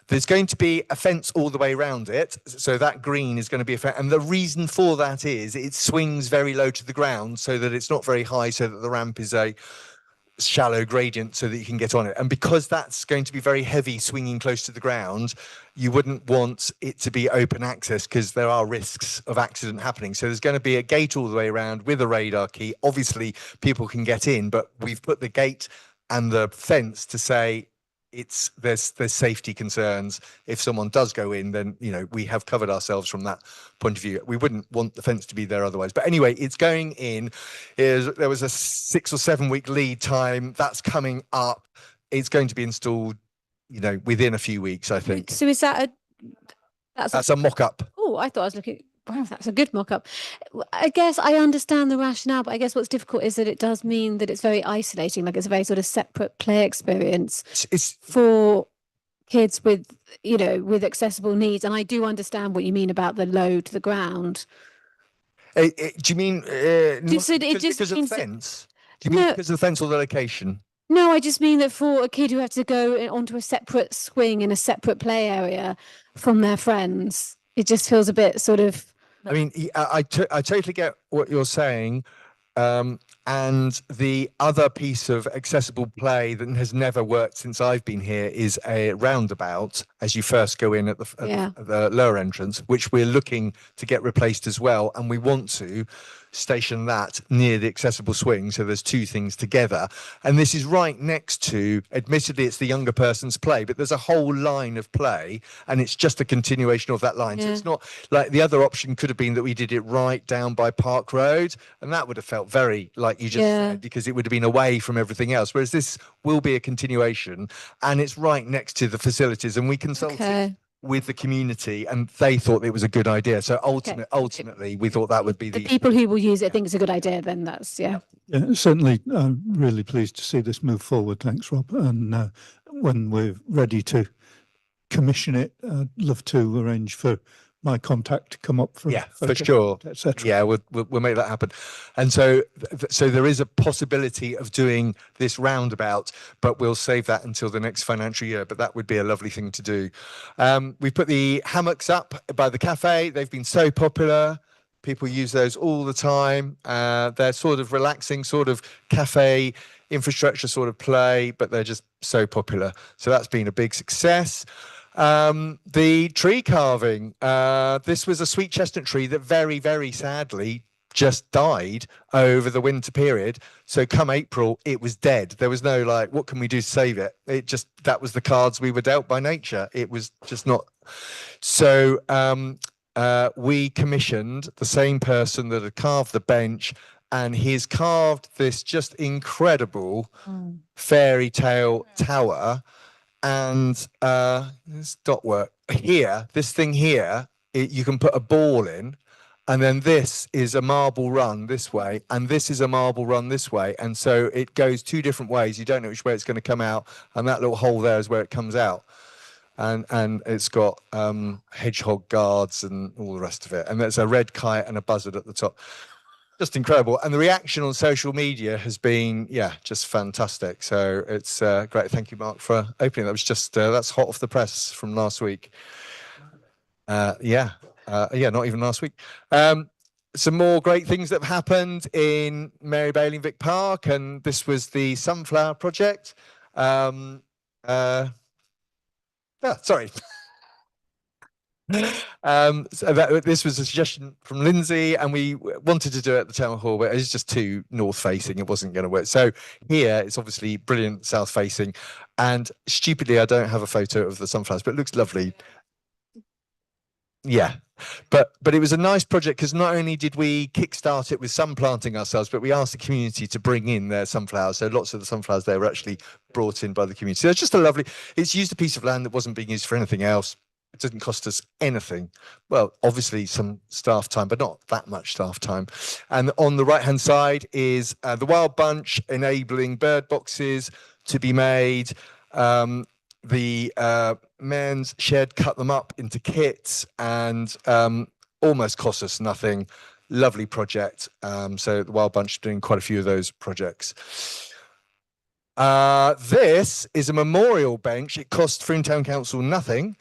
There's going to be a fence all the way around it, so that green is going to be a fence, and the reason for that is it swings very low to the ground so that it's not very high, so that the ramp is a shallow gradient so that you can get on it. And because that's going to be very heavy, swinging close to the ground, you wouldn't want it to be open access because there are risks of accident happening. So there's going to be a gate all the way around with a radar key. Obviously people can get in, but we've put the gate and the fence to say there's safety concerns. If someone does go in, then, you know, we have covered ourselves from that point of view. We wouldn't want the fence to be there otherwise. But anyway, it's going in. There was a 6 or 7 week lead time. That's coming up. It's going to be installed, you know, within a few weeks, I think. So is that that's a mock-up. Oh, I thought I was looking. Wow, that's a good mock-up. I guess I understand the rationale, but I guess what's difficult is that it does mean that it's very isolating, like it's a very sort of separate play experience for kids with, you know, with accessible needs. And I do understand what you mean about the low to the ground. Do you mean because of the means fence? Do you mean because of the fence or the location? No, I just mean that for a kid who has to go onto a separate swing in a separate play area from their friends, it just feels a bit sort of. I mean, I totally get what you're saying. And the other piece of accessible play that has never worked since I've been here is a roundabout as you first go in at the lower entrance, which we're looking to get replaced as well. And we want to station that near the accessible swing. So there's two things together. And this is right next to, admittedly, it's the younger person's play, but there's a whole line of play and it's just a continuation of that line. So it's not like the other option could have been that we did it right down by Park Road. And that would have felt very, like you just said, because it would have been away from everything else. Whereas this will be a continuation and it's right next to the facilities, and we consulted with the community and they thought it was a good idea. So ultimately we thought that would be The people who will use it think it's a good idea, then that's, Yeah, certainly, I'm really pleased to see this move forward. Thanks, Rob. And when we're ready to commission it, I'd love to arrange for my contact to come up for for sure, etc. Yeah, we'll make that happen. And so so there is a possibility of doing this roundabout, but we'll save that until the next financial year. But that would be a lovely thing to do. We've put the hammocks up by the cafe. They've been so popular. People use those all the time. They're sort of relaxing, sort of cafe infrastructure sort of play, but they're just so popular. So that's been a big success. The tree carving, this was a sweet chestnut tree that very, very sadly just died over the winter period. So come April, it was dead. There was no like, what can we do to save it? It just, that was the cards we were dealt by nature. It was just not. So we commissioned the same person that had carved the bench, and he's carved this just incredible fairy tale tower. And this dot work here, this thing here, you can put a ball in, and then this is a marble run this way, and this is a marble run this way, and so it goes two different ways. You don't know which way it's going to come out, and that little hole there is where it comes out. And it's got hedgehog guards and all the rest of it, and there's a red kite and a buzzard at the top. Just incredible. And the reaction on social media has been, just fantastic. So it's great. Thank you, Mark, for opening. That was just, that's hot off the press from last week. Not even last week. Some more great things that have happened in Mary Bailey Vic Park. And this was the Sunflower Project. Sorry. So this was a suggestion from Lindsay, and we wanted to do it at the town hall, but it's just too north facing. It wasn't going to work. So here it's obviously brilliant south facing, and stupidly I don't have a photo of the sunflowers, but it looks lovely. Yeah, but it was a nice project because not only did we kickstart it with sun planting ourselves, but we asked the community to bring in their sunflowers. So lots of the sunflowers there were actually brought in by the community. So it's just a lovely, it's used a piece of land that wasn't being used for anything else. It doesn't cost us anything. Well, obviously some staff time, but not that much staff time. And on the right-hand side is the Wild Bunch enabling bird boxes to be made. The men's shed cut them up into kits and almost cost us nothing. Lovely project. So the Wild Bunch are doing quite a few of those projects. This is a memorial bench. It cost Froome Town Council nothing.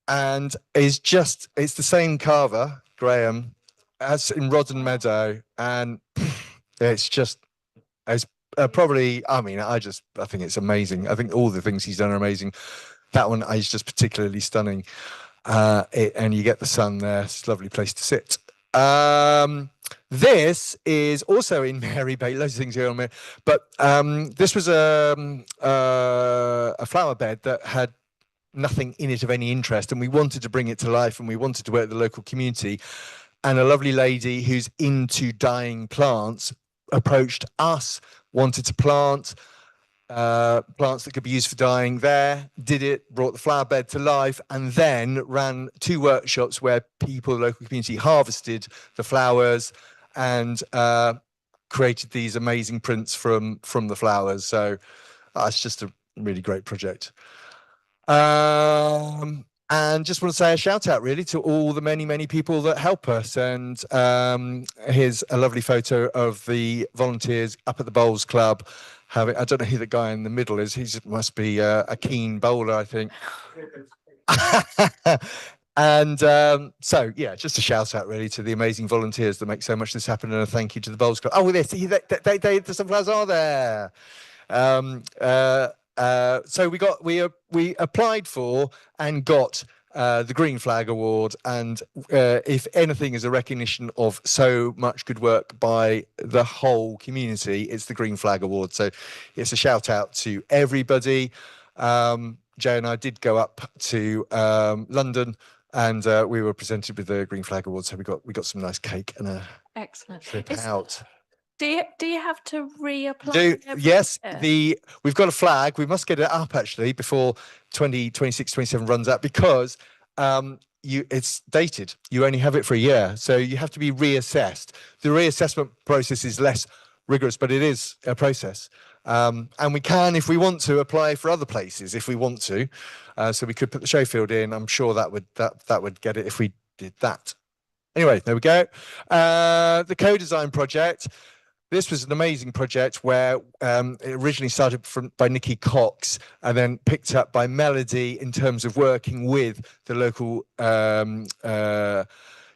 And it's the same carver, Graham, as in Rodden Meadow, and it's probably, I think it's amazing. I think all the things he's done are amazing. That one is just particularly stunning. And you get the sun there. It's a lovely place to sit. This is also in Mary Bay, loads of things here on there, but this was a flower bed that had nothing in it of any interest, and we wanted to bring it to life, and we wanted to work with the local community. And a lovely lady who's into dyeing plants approached us, wanted to plant plants that could be used for dyeing there, did it, brought the flower bed to life, and then ran 2 workshops where people, the local community, harvested the flowers and created these amazing prints from the flowers. So it's just a really great project. And just want to say a shout out really to all the many people that help us. And here's a lovely photo of the volunteers up at the Bowls Club. I don't know who the guy in the middle is. He must be a keen bowler, I think. And so just a shout out really to the amazing volunteers that make so much of this happen, and a thank you to the Bowls Club. Oh, the sunflowers are there. So we applied for and got the Green Flag Award. And if anything is a recognition of so much good work by the whole community, it's the Green Flag Award. So it's a shout out to everybody. Joe and I did go up to London, and we were presented with the Green Flag Award. So we got some nice cake and a Excellent. trip Is- out. Do you have to reapply? every Yes, year? we've got a flag. We must get it up actually before 2026, 27 runs out, because it's dated. You only have it for a year, so you have to be reassessed. The reassessment process is less rigorous, but it is a process. And we can, if we want to, apply for other places if we want to. So we could put the Showfield in. I'm sure that would get it if we did that. Anyway, there we go. The co-design project. This was an amazing project where it originally started by Nikki Cox and then picked up by Melody in terms of working with the local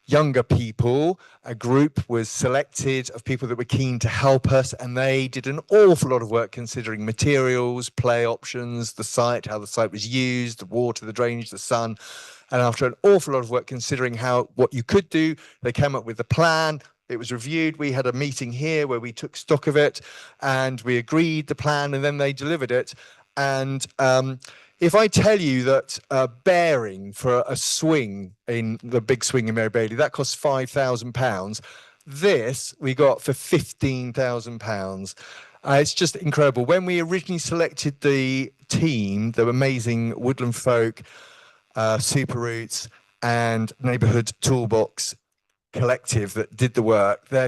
younger people. A group was selected of people that were keen to help us, and they did an awful lot of work considering materials, play options, the site, how the site was used, the water, the drainage, the sun. And after an awful lot of work considering what you could do, they came up with a plan. It was reviewed. We had a meeting here where we took stock of it and we agreed the plan, and then they delivered it. And if I tell you that a bearing for a swing in the big swing in Mary Bailey, that costs £5,000. This we got for £15,000. It's just incredible. When we originally selected the team, the amazing Woodland Folk, Super Roots and Neighbourhood Toolbox collective that did the work, they're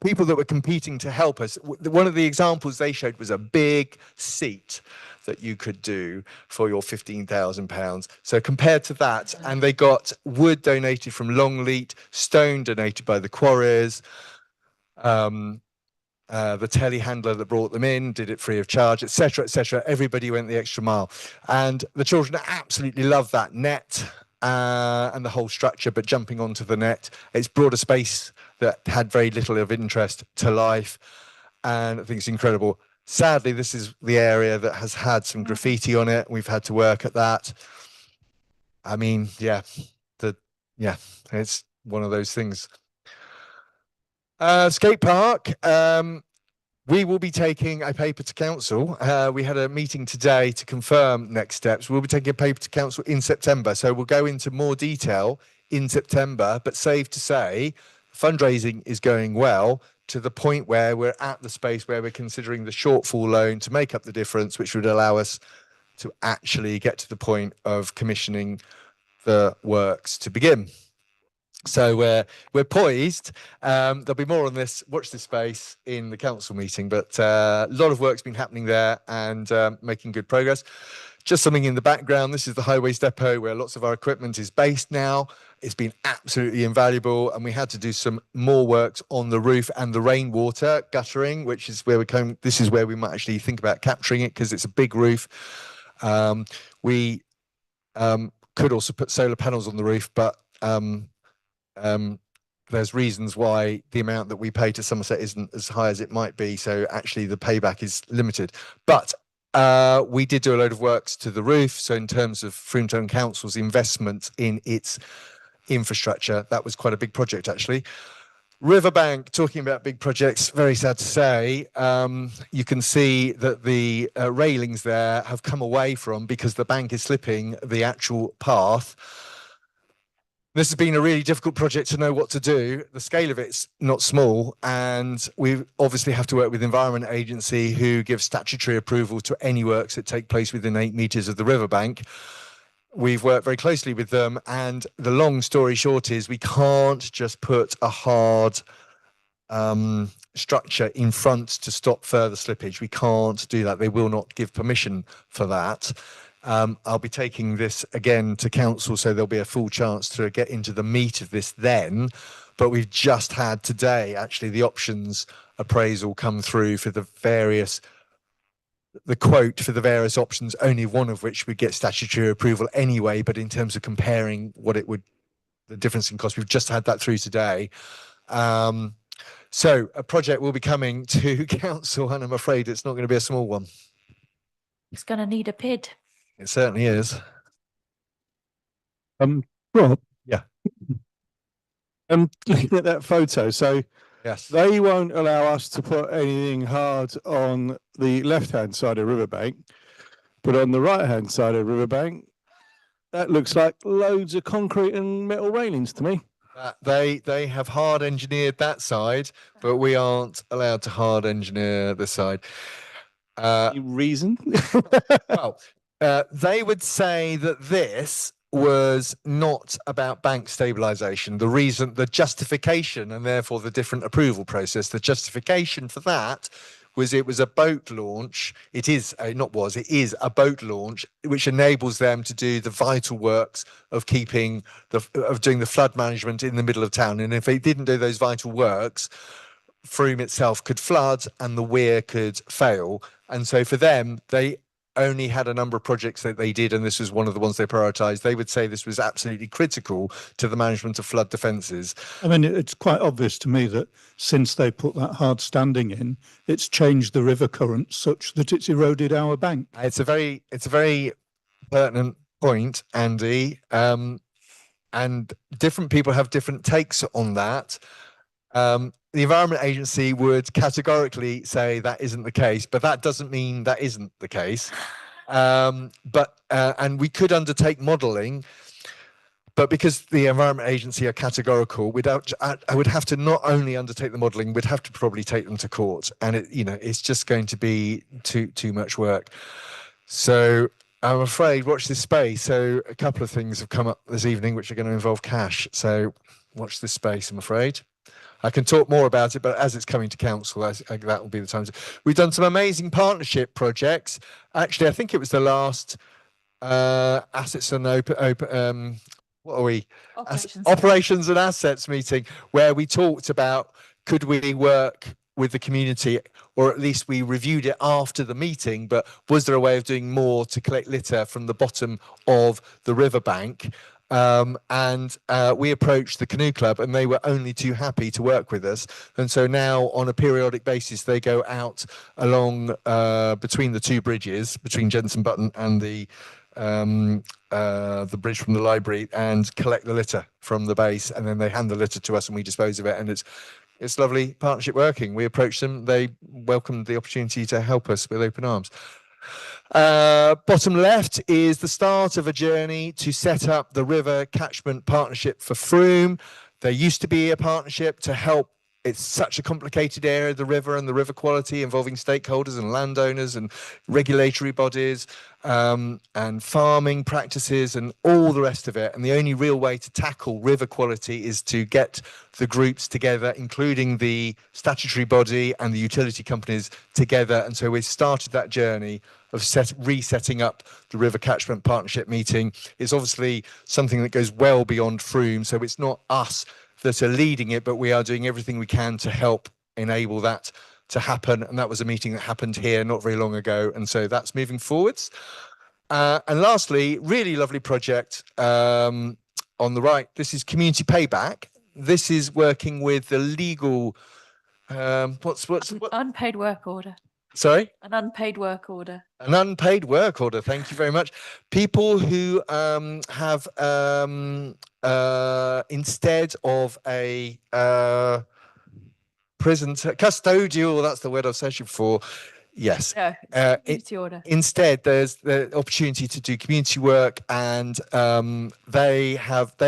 people that were competing to help us. One of the examples they showed was a big seat that you could do for your £15,000. So compared to that, and they got wood donated from Longleat, stone donated by the quarries, the telehandler that brought them in did it free of charge, etc., etc. Everybody went the extra mile, and the children absolutely loved that net and the whole structure. But jumping onto the net, it's brought a space that had very little of interest to life, and I think it's incredible. Sadly, this is the area that has had some graffiti on it. We've had to work at that. I mean, it's one of those things. Skate park. We will be taking a paper to council. We had a meeting today to confirm next steps. We'll be taking a paper to council in September. So we'll go into more detail in September, but safe to say, fundraising is going well, to the point where we're at the space where we're considering the shortfall loan to make up the difference, which would allow us to actually get to the point of commissioning the works to begin. So we're poised. There'll be more on this. Watch this space in the council meeting, but a lot of work's been happening there and making good progress. Just something in the background. This is the Highways Depot where lots of our equipment is based now. It's been absolutely invaluable, and we had to do some more works on the roof and the rainwater guttering, which is where this is where we might actually think about capturing it, because it's a big roof. We could also put solar panels on the roof, but there's reasons why the amount that we pay to Somerset isn't as high as it might be. So actually the payback is limited. But we did do a load of works to the roof. So in terms of Froomtown Council's investment in its infrastructure, that was quite a big project actually. Riverbank, talking about big projects, very sad to say, you can see that the railings there have come away from, because the bank is slipping the actual path. This has been a really difficult project to know what to do. The scale of it's not small, and we obviously have to work with the Environment Agency, who gives statutory approval to any works that take place within 8 metres of the riverbank. We've worked very closely with them, and the long story short is we can't just put a hard structure in front to stop further slippage. We can't do that. They will not give permission for that. I'll be taking this again to council, so there'll be a full chance to get into the meat of this then. But we've just had today, actually, the options appraisal come through for the quote for the various options, only one of which would get statutory approval anyway. But in terms of comparing the difference in cost, we've just had that through today. So a project will be coming to council, and I'm afraid it's not going to be a small one. It's going to need a PID. It certainly is. Rob. Yeah. Looking at that photo, so Yes. they won't allow us to put anything hard on the left-hand side of Riverbank, but on the right-hand side of Riverbank, that looks like loads of concrete and metal railings to me. They have hard engineered that side, but we aren't allowed to hard engineer this side. Any reason? Well, they would say that this was not about bank stabilization. The reason, the justification, and therefore the different approval process, the justification for that was it was a boat launch. It is it is a boat launch, which enables them to do the vital works of doing the flood management in the middle of town. And if they didn't do those vital works, Frome itself could flood and the weir could fail. And so for them, they only had a number of projects that they did, and this was one of the ones they prioritized. They would say this was absolutely critical to the management of flood defences. I mean, it's quite obvious to me that since they put that hard standing in, it's changed the river current such that it's eroded our bank. It's a very pertinent point, Andy. And different people have different takes on that. The Environment Agency would categorically say that isn't the case, but that doesn't mean that isn't the case. And we could undertake modelling, but because the Environment Agency are categorical, I would have to not only undertake the modelling, we'd have to probably take them to court, and it's just going to be too much work. So I'm afraid, watch this space. So a couple of things have come up this evening which are going to involve cash. So watch this space, I'm afraid. I can talk more about it, but as it's coming to council, that will be the time. We've done some amazing partnership projects. Actually, I think it was the last assets and what are we? Operations and assets meeting, where we talked about could we work with the community, or at least we reviewed it after the meeting, but was there a way of doing more to collect litter from the bottom of the riverbank? We approached the Canoe Club and they were only too happy to work with us. And so now on a periodic basis, they go out along between the two bridges, between Jensen Button and the bridge from the library, and collect the litter from the base. And then they hand the litter to us and we dispose of it. And it's lovely partnership working. We approached them. They welcomed the opportunity to help us with open arms. Bottom left is the start of a journey to set up the River Catchment Partnership for Frome. There used to be a partnership to help. It's such a complicated area, the river and the river quality, involving stakeholders and landowners and regulatory bodies and farming practices and all the rest of it. And the only real way to tackle river quality is to get the groups together, including the statutory body and the utility companies together. And so we started that journey of resetting up the River Catchment Partnership meeting. It's obviously something that goes well beyond Frome, so it's not us that are leading it, but we are doing everything we can to help enable that to happen. And that was a meeting that happened here not very long ago, and so that's moving forwards. And lastly, really lovely project on the right. This is Community Payback. This is working with the legal Unpaid work order. Sorry? An unpaid work order. An unpaid work order. Thank you very much. People who have instead of a prison custodial, that's the word I was searching for. Yes. No, community order. Instead, there's the opportunity to do community work, and they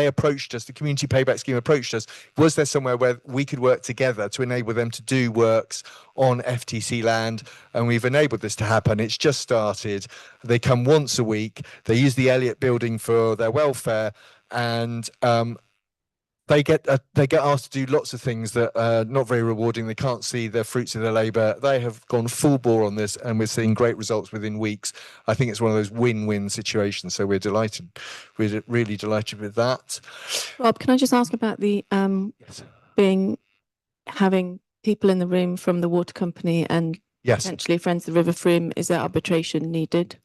approached us. The Community Payback Scheme approached us. Was there somewhere where we could work together to enable them to do works on FTC land? And we've enabled this to happen. It's just started. They come once a week. They use the Elliott Building for their welfare, and they get asked to do lots of things that are not very rewarding. They can't see the fruits of their labour. They have gone full bore on this, and we're seeing great results within weeks. I think it's one of those win-win situations. So we're delighted. We're really delighted with that. Rob, can I just ask about the having people in the room from the water company and potentially Friends of the River Frome? Is there arbitration needed?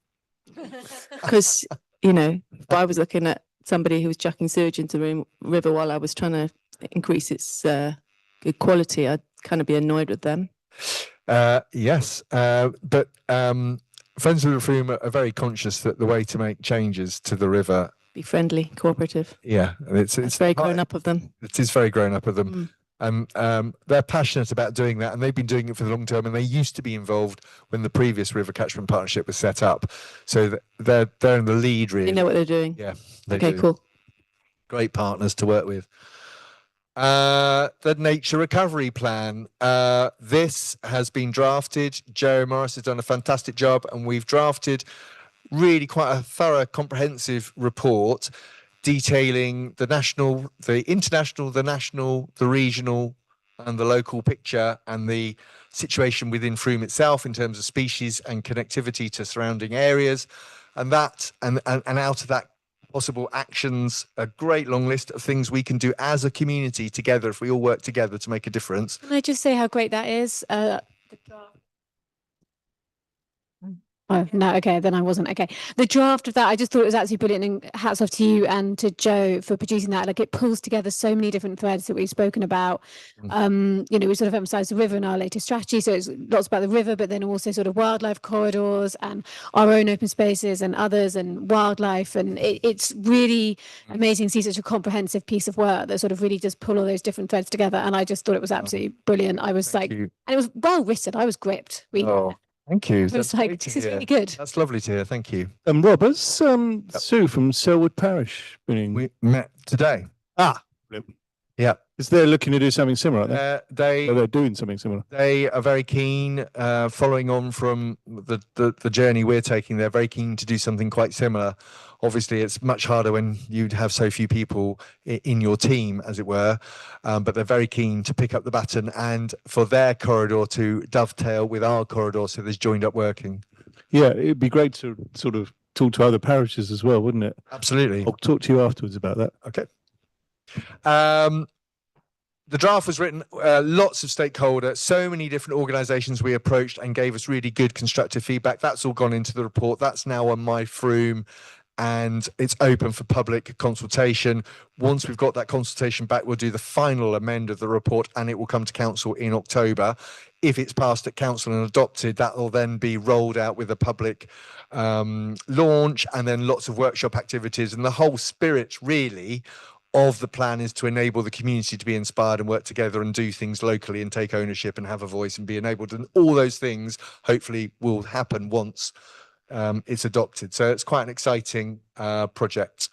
Because if I was looking at somebody who was chucking sewage into the river while I was trying to increase its good quality, I'd kind of be annoyed with them. Yes, but Friends of the River Frome are very conscious that the way to make changes to the river Be friendly, cooperative. Yeah, and It's very grown up of them. It is very grown up of them. They're passionate about doing that, and they've been doing it for the long term. And they used to be involved when the previous River Catchment Partnership was set up, so they're in the lead. Really, They know what they're doing. Yeah. They Okay, do. cool. Great partners to work with. The Nature Recovery Plan. This has been drafted. Joe Morris has done a fantastic job, and we've drafted really quite a thorough, comprehensive report detailing the national, the international, the national, the regional, and the local picture, and the situation within Frome itself in terms of species and connectivity to surrounding areas, and that, and out of that, possible actions, a great long list of things we can do as a community together if we all work together to make a difference. Can I just say how great that is? Oh, no, okay, then I wasn't. Okay. The draft of that, I just thought it was absolutely brilliant, and hats off to you and to Joe for producing that. Like, it pulls together so many different threads that we've spoken about. You know, we sort of emphasised the river in our latest strategy, so it's lots about the river, but then also sort of wildlife corridors and our own open spaces and others and wildlife. And it's really amazing to see such a comprehensive piece of work that sort of really does pull all those different threads together. And I just thought it was absolutely brilliant. I was Thank like, you. and it was well written. I was gripped reading it. Thank you. It was like, this is really good. That's lovely to hear. Thank you. Rob, has Sue from Selwood Parish been in? We met today. Yeah. Is they looking to do something similar? Aren't They they're doing something similar. They are very keen, following on from the journey we're taking. They're very keen to do something quite similar. Obviously, it's much harder when you'd have so few people in your team, as it were. But they're very keen to pick up the baton and for their corridor to dovetail with our corridor, so there's joined up working. Yeah, it'd be great to sort of talk to other parishes as well, wouldn't it? Absolutely. I'll talk to you afterwards about that. Okay. The draft was written, lots of stakeholder, so many different organisations we approached and gave us really good constructive feedback. That's all gone into the report. That's now on My Frome, and it's open for public consultation. Once we've got that consultation back, we'll do the final amend of the report, and it will come to council in October. If it's passed at council and adopted, that will then be rolled out with a public launch, and then lots of workshop activities. And the whole spirit, really, of the plan is to enable the community to be inspired and work together and do things locally and take ownership and have a voice and be enabled. And all those things hopefully will happen once it's adopted. So it's quite an exciting project.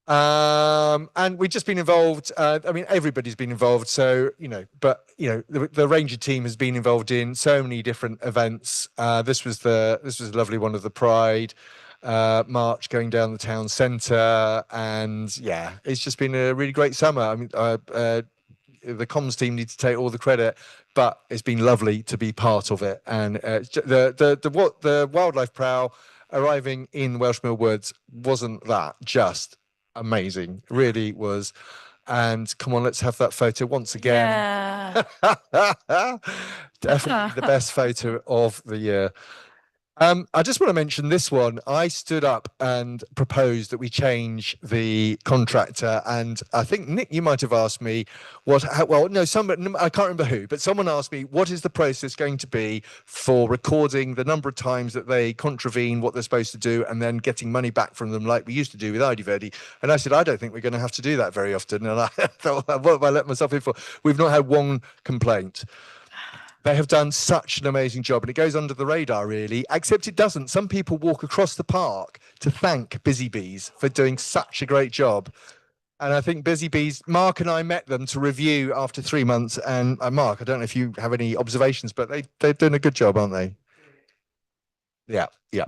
And we've just been involved. I mean, everybody's been involved. So, you know, but, you know, the Ranger team has been involved in so many different events. This was a lovely one of the Pride march going down the town centre, and yeah, it's just been a really great summer. I mean, the comms team need to take all the credit, but it's been lovely to be part of it. And the wildlife prowl arriving in Welsh Mill Woods, wasn't that just amazing? It really was. And come on, let's have that photo once again. Yeah. Definitely the best photo of the year. I just want to mention this one. I stood up and proposed that we change the contractor, and I think Nick, you might have asked me I can't remember who, but someone asked me, what is the process going to be for recording the number of times that they contravene what they're supposed to do and then getting money back from them like we used to do with IDVerdi? And I said, I don't think we're going to have to do that very often. And I thought, what have I let myself in for? We've not had one complaint. They have done such an amazing job, and it goes under the radar, really, except it doesn't. Some people walk across the park to thank Busy Bees for doing such a great job. And I think Busy Bees, Mark and I met them to review after 3 months. And Mark, I don't know if you have any observations, but they're doing a good job, aren't they? Yeah, yeah.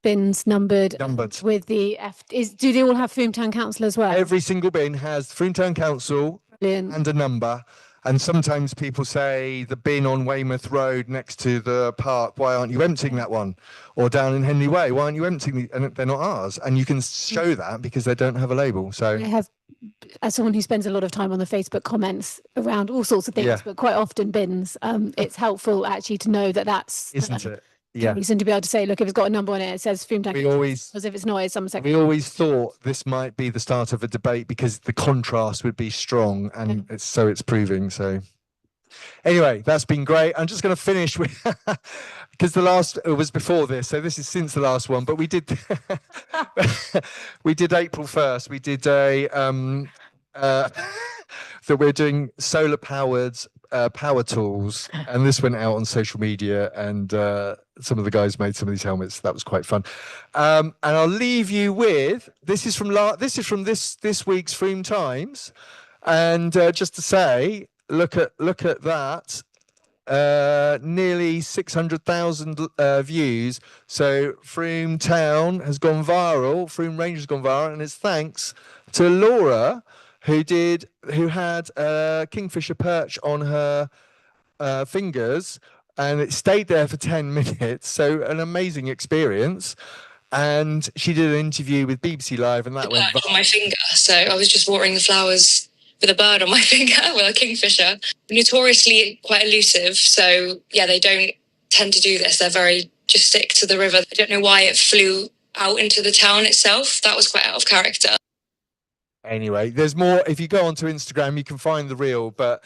Bins numbered with the do they all have Frome Town Council as well? Every single bin has Frome Town Council and a number. And sometimes people say the bin on Weymouth Road next to the park, why aren't you emptying that one? Or down in Henley Way, why aren't you emptying and they're not ours? And you can show that because they don't have a label. So I have, as someone who spends a lot of time on the Facebook comments around all sorts of things, Yeah. but quite often bins, it's helpful actually to know that that's isn't it? Yeah. reason to be able to say, look, if it's got a number on it, it says Frome Town We Council, always- because if it's not, it's Somerset. We always thought this might be the start of a debate because the contrast would be strong, and it's proving so. Anyway, that's been great. I'm just going to finish with because the last was before this, so this is since the last one. But we did we did April 1st. We did a that we're doing solar powered power tools, and this went out on social media, and some of the guys made some of these helmets. That was quite fun. And I'll leave you with this is from this week's Frome Times, and just to say, look at that. Nearly 600,000 views. So Frome Town has gone viral. Frome Range has gone viral, and it's thanks to Laura, who had a kingfisher perch on her fingers, and it stayed there for 10 minutes. So an amazing experience. And she did an interview with BBC Live, and that went viral. On my finger, so I was just watering the flowers with a bird on my finger with a kingfisher. Notoriously quite elusive, so yeah, they don't tend to do this. They're very just stick to the river. I don't know why it flew out into the town itself. That was quite out of character. Anyway, there's more. If you go onto Instagram, you can find the reel. But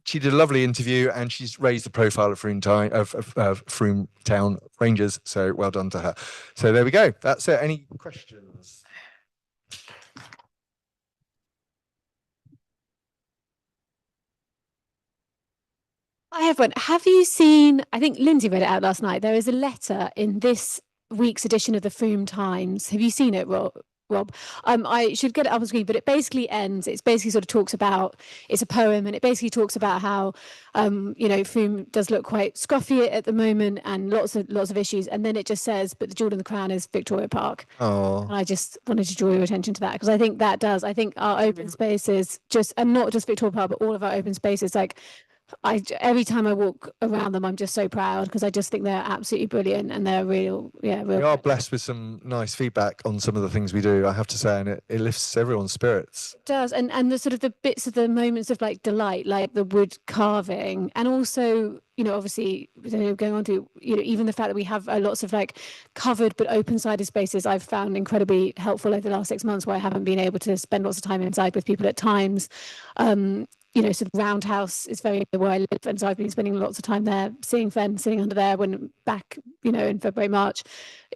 she did a lovely interview, and she's raised the profile of Frome Town Rangers. So well done to her. So there we go. That's it. Any questions? I have one. Have you seen, I think Lindsay read it out last night. There is a letter in this week's edition of the Frome Times. Have you seen it, Rob? I should get it up on screen, but it basically ends. It's basically sort of talks about, it's a poem, and it basically talks about how, Frome does look quite scruffy at the moment, and lots of issues. And then it just says, but the jewel in the crown is Victoria Park. Oh. And I just wanted to draw your attention to that, because I think that does. I think our open spaces, and not just Victoria Park, but all of our open spaces, like, every time I walk around them, I'm just so proud, because I just think they're absolutely brilliant, and they're real. We are blessed with some nice feedback on some of the things we do, I have to say, and it lifts everyone's spirits. It does, and the sort of the bits of the moments of like delight, like the wood carving, and also, obviously, going on to, even the fact that we have lots of like covered but open-sided spaces, I've found incredibly helpful over the last 6 months, where I haven't been able to spend lots of time inside with people at times. Sort of Roundhouse is very where I live, and so I've been spending lots of time there, seeing Fen sitting under there when back, in February, March,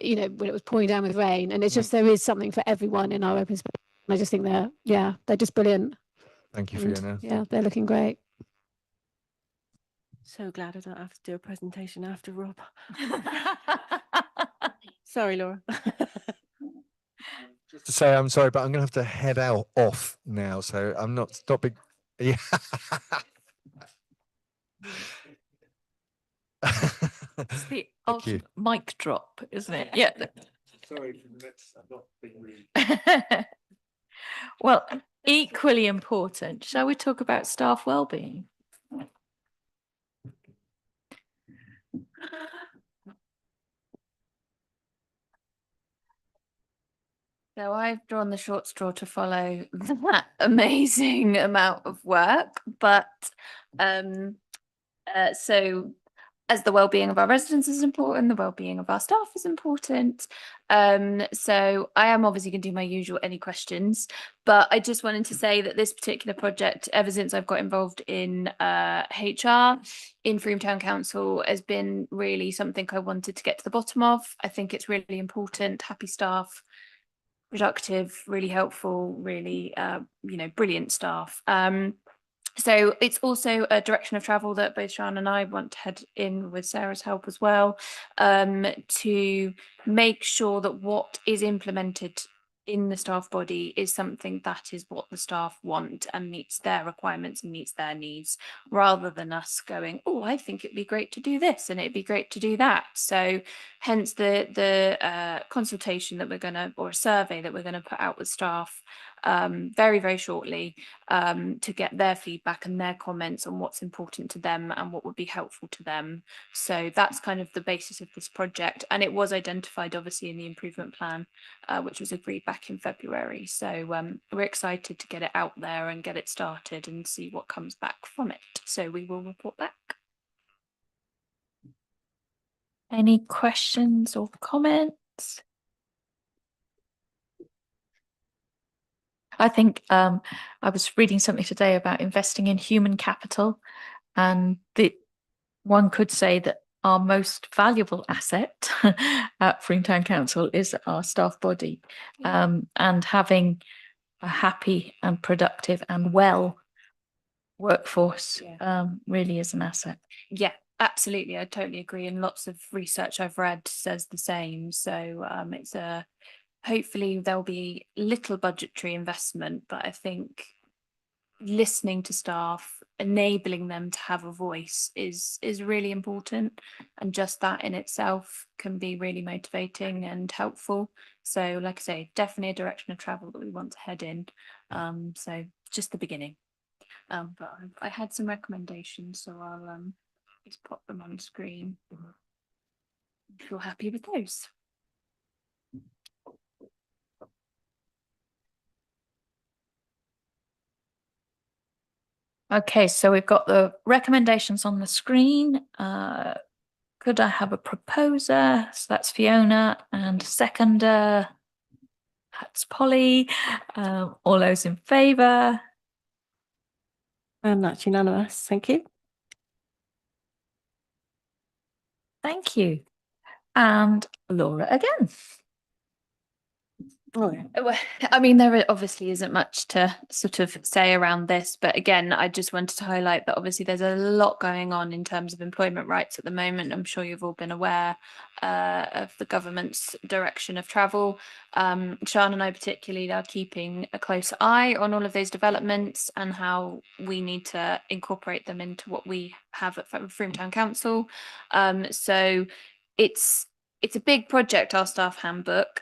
when it was pouring down with rain, and it's just, there is something for everyone in our open space. And I just think they're just brilliant. Thank you, Fiona. Yeah, they're looking great. So glad I don't have to do a presentation after Rob. Sorry, Laura. Just to say, I'm sorry, but I'm going to have to head off now, so I'm not stopping. Yeah. It's the ultimate mic drop, isn't it? Yeah. Sorry for the next. I'm not being rude. Well, equally important, shall we talk about staff wellbeing? So I've drawn the short straw to follow that amazing amount of work, but so as the well-being of our residents is important, the well-being of our staff is important. So I am obviously going to do my usual any questions, but I just wanted to say that this particular project, ever since I've got involved in HR in Frome Town Council, has been really something I wanted to get to the bottom of. I think it's really important. Happy staff, productive, really helpful, really brilliant staff. So it's also a direction of travel that both Sian and I want to head in, with Sarah's help as well, to make sure that what is implemented in the staff body is something that is what the staff want and meets their requirements and meets their needs, rather than us going, oh, I think it'd be great to do this and it'd be great to do that. So hence the consultation that we're going to, or a survey that we're going to put out with staff very, very shortly, to get their feedback and their comments on what's important to them and what would be helpful to them. So that's kind of the basis of this project, and it was identified obviously in the improvement plan, which was agreed back in February. So we're excited to get it out there and get it started and see what comes back from it. So we will report back. Any questions or comments? I think I was reading something today about investing in human capital, And one could say that our most valuable asset at Freetown Council is our staff body. And having a happy and productive and well workforce really is an asset. Yeah, absolutely. I totally agree. And lots of research I've read says the same. So it's hopefully there'll be little budgetary investment, but I think listening to staff, enabling them to have a voice is really important, and just that in itself can be really motivating and helpful. So like I say, definitely a direction of travel that we want to head in. So just the beginning. But I had some recommendations, so I'll just pop them on screen if you're happy with those. Okay, so we've got the recommendations on the screen. Could I have a proposer? So that's Fiona, and seconder, that's Polly. All those in favour? And that's unanimous. Thank you. Thank you. And Laura again. Well, I mean, there obviously isn't much to sort of say around this, but again, I just wanted to highlight that obviously there's a lot going on in terms of employment rights at the moment. I'm sure you've all been aware of the government's direction of travel. Sian and I particularly are keeping a close eye on all of those developments and how we need to incorporate them into what we have at Freetown Council. So it's a big project, our staff handbook.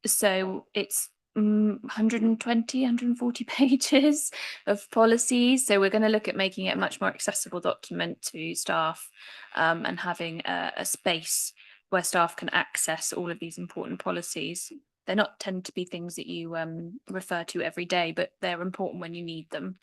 So it's 120, 140 pages of policies. So we're going to look at making it a much more accessible document to staff, and having a space where staff can access all of these important policies. They're not tend to be things that you refer to every day, but they're important when you need them.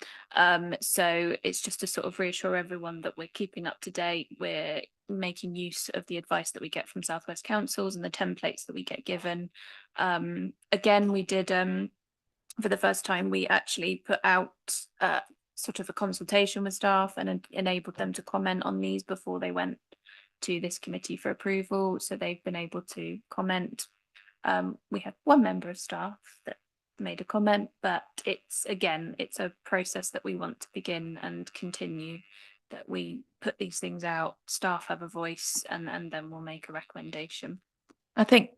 So it's just to sort of reassure everyone that we're keeping up to date. We're making use of the advice that we get from South West Councils and the templates that we get given. Again, we did, for the first time, we actually put out sort of a consultation with staff and enabled them to comment on these before they went to this committee for approval. So they've been able to comment. We had one member of staff that made a comment, but it's a process that we want to begin and continue, that we put these things out, staff have a voice, and then we'll make a recommendation. I think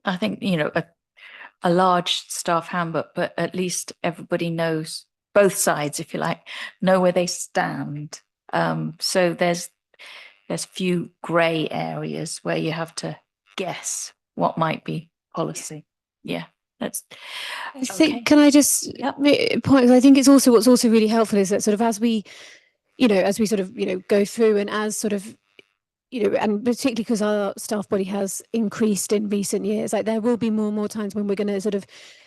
a large staff handbook, but at least everybody knows, both sides, if you like, know where they stand. So there's few grey areas where you have to guess what might be policy. Yeah, that's. I think, can I just point? I think it's also what's also really helpful is that sort of as we sort of go through, and as sort of and particularly because our staff body has increased in recent years, like there will be more and more times when we're going to sort of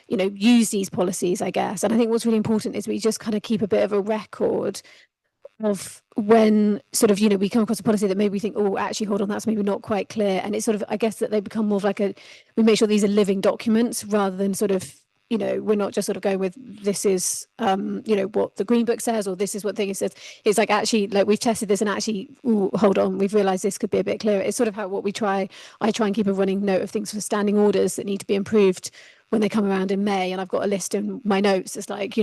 use these policies, I guess. And I think what's really important is we just kind of keep a bit of a record of when sort of we come across a policy that maybe we think, oh, actually, hold on, that's maybe not quite clear. And it's sort of, I guess, that they become more of like we make sure these are living documents rather than sort of we're not just sort of going with this is what the Green Book says, or this is what thing it says. It's like, actually, like, we've tested this and actually, ooh, hold on, we've realized this could be a bit clearer. It's sort of how I try and keep a running note of things for standing orders that need to be improved when they come around in May. And I've got a list in my notes. It's like,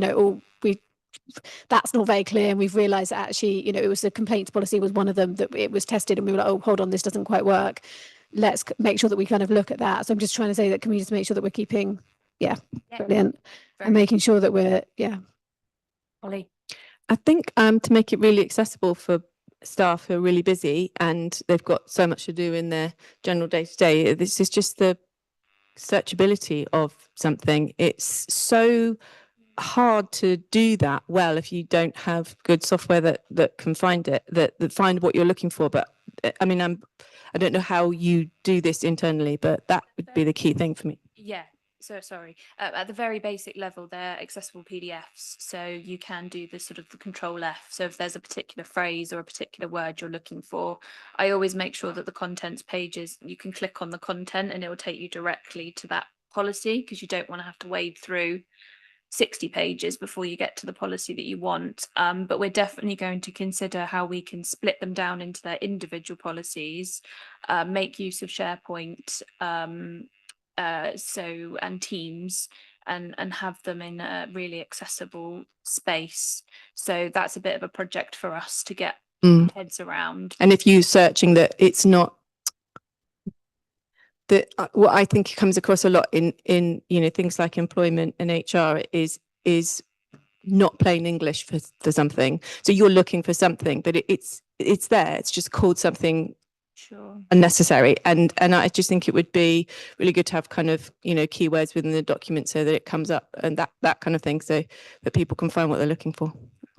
that's not very clear, and we've realized that actually it was the complaints policy was one of them that it was tested, and we were like, oh, hold on, this doesn't quite work, let's make sure that we kind of look at that. So I'm just trying to say that, can we just make sure that we're keeping brilliant, and making sure that we're Ollie. I think to make it really accessible for staff who are really busy and they've got so much to do in their general day-to-day, this is just the searchability of something. It's so hard to do that well if you don't have good software that can find it, that find what you're looking for. But I mean, I don't know how you do this internally, but that would be the key thing for me. Yeah. So sorry, at the very basic level, they're accessible PDFs, so you can do the sort of the Control F. So if there's a particular phrase or a particular word you're looking for, I always make sure that the contents pages, you can click on the content and it will take you directly to that policy, because you don't want to have to wade through 60 pages before you get to the policy that you want. But we're definitely going to consider how we can split them down into their individual policies, make use of SharePoint, and Teams, and have them in a really accessible space. So that's a bit of a project for us to get heads around. And if you're searching that, it's not that what I think comes across a lot in things like employment and HR is not plain English for something. So you're looking for something, but it's there. It's just called something unnecessary. And I just think it would be really good to have kind of keywords within the document so that it comes up and that kind of thing, so that people can find what they're looking for.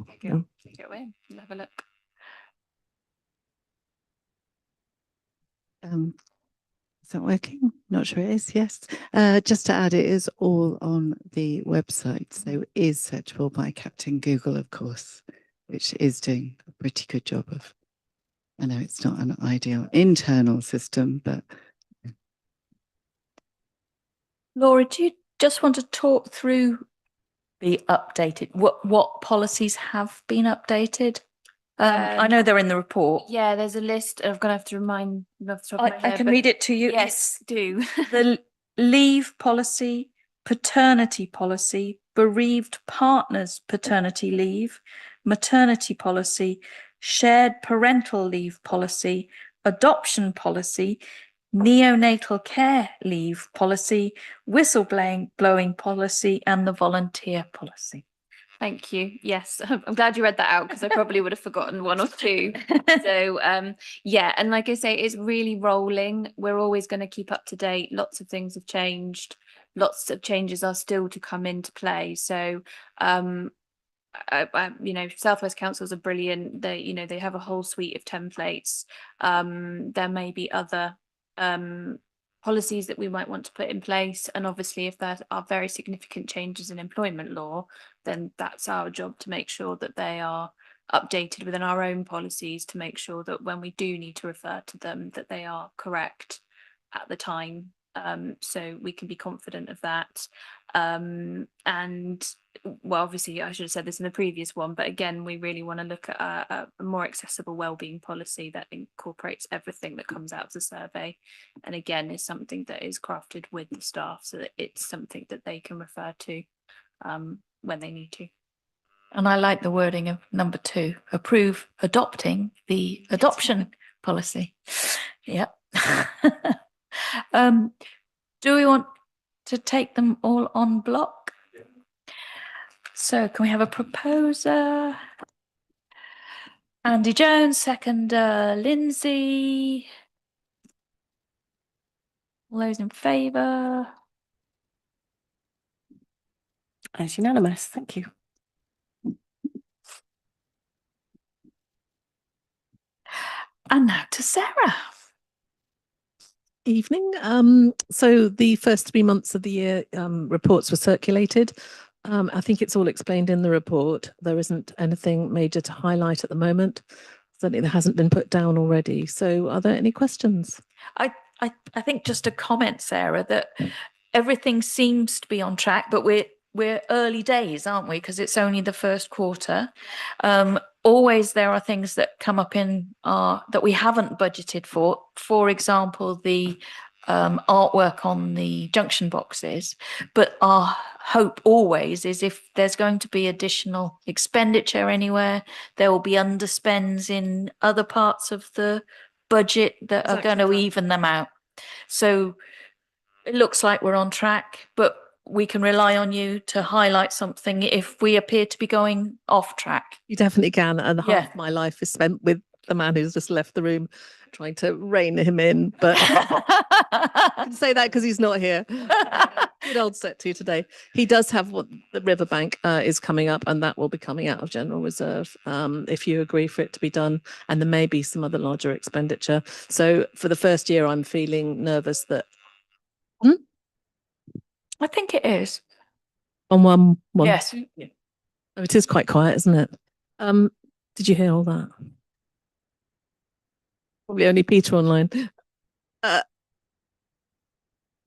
Take it away. Have a look. Is that working? Not sure it is. Yes. Just to add, it is all on the website. So it is searchable by Captain Google, of course, which is doing a pretty good job of. I know it's not an ideal internal system, but. Laura, do you just want to talk through the updated, what policies have been updated? I know they're in the report. Yeah, there's a list. I'm going to have to remind you off the top of my I head, can but read it to you. Yes, do. The leave policy, paternity policy, bereaved partners paternity leave, maternity policy, shared parental leave policy, adoption policy, neonatal care leave policy, whistleblowing policy, and the volunteer policy. Thank you. Yes, I'm glad you read that out because I probably would have forgotten one or two. So yeah, and like I say, it's really rolling. We're always going to keep up to date. Lots of things have changed. Lots of changes are still to come into play. So South West councils are brilliant. They have a whole suite of templates. There may be other policies that we might want to put in place, and obviously if there are very significant changes in employment law, then that's our job to make sure that they are updated within our own policies, to make sure that when we do need to refer to them, that they are correct at the time, so we can be confident of that. And well, obviously I should have said this in the previous one, but again, we really want to look at a more accessible wellbeing policy that incorporates everything that comes out of the survey, and again is something that is crafted with the staff so that it's something that they can refer to when they need to. And I like the wording of number 2, approve adopting the adoption policy. Yep. Do we want to take them all on block? So can we have a proposer? Andy Jones, seconder Lindsay. All those in favour? It's unanimous. Thank you. And now to Sarah. Evening. So the first 3 months of the year reports were circulated. I think it's all explained in the report. There isn't anything major to highlight at the moment. Certainly there hasn't been put down already. So are there any questions? I think just a comment, Sarah, that everything seems to be on track, but we're early days, aren't we? Because it's only the first quarter. Always there are things that come up in that we haven't budgeted for. For example, the artwork on the junction boxes. But our hope always is if there's going to be additional expenditure anywhere, there will be underspends in other parts of the budget that are going to even them out. So it looks like we're on track, but we can rely on you to highlight something if we appear to be going off track. You definitely can. And half my life is spent with the man who's just left the room trying to rein him in. But I can say that because he's not here. Good old set to today. He does have what the riverbank is coming up, and that will be coming out of general reserve if you agree for it to be done. And there may be some other larger expenditure. So for the first year, I'm feeling nervous that. I think it is. On one. Yes. Yeah. Oh, it is quite quiet, isn't it? Did you hear all that? Probably only Peter online.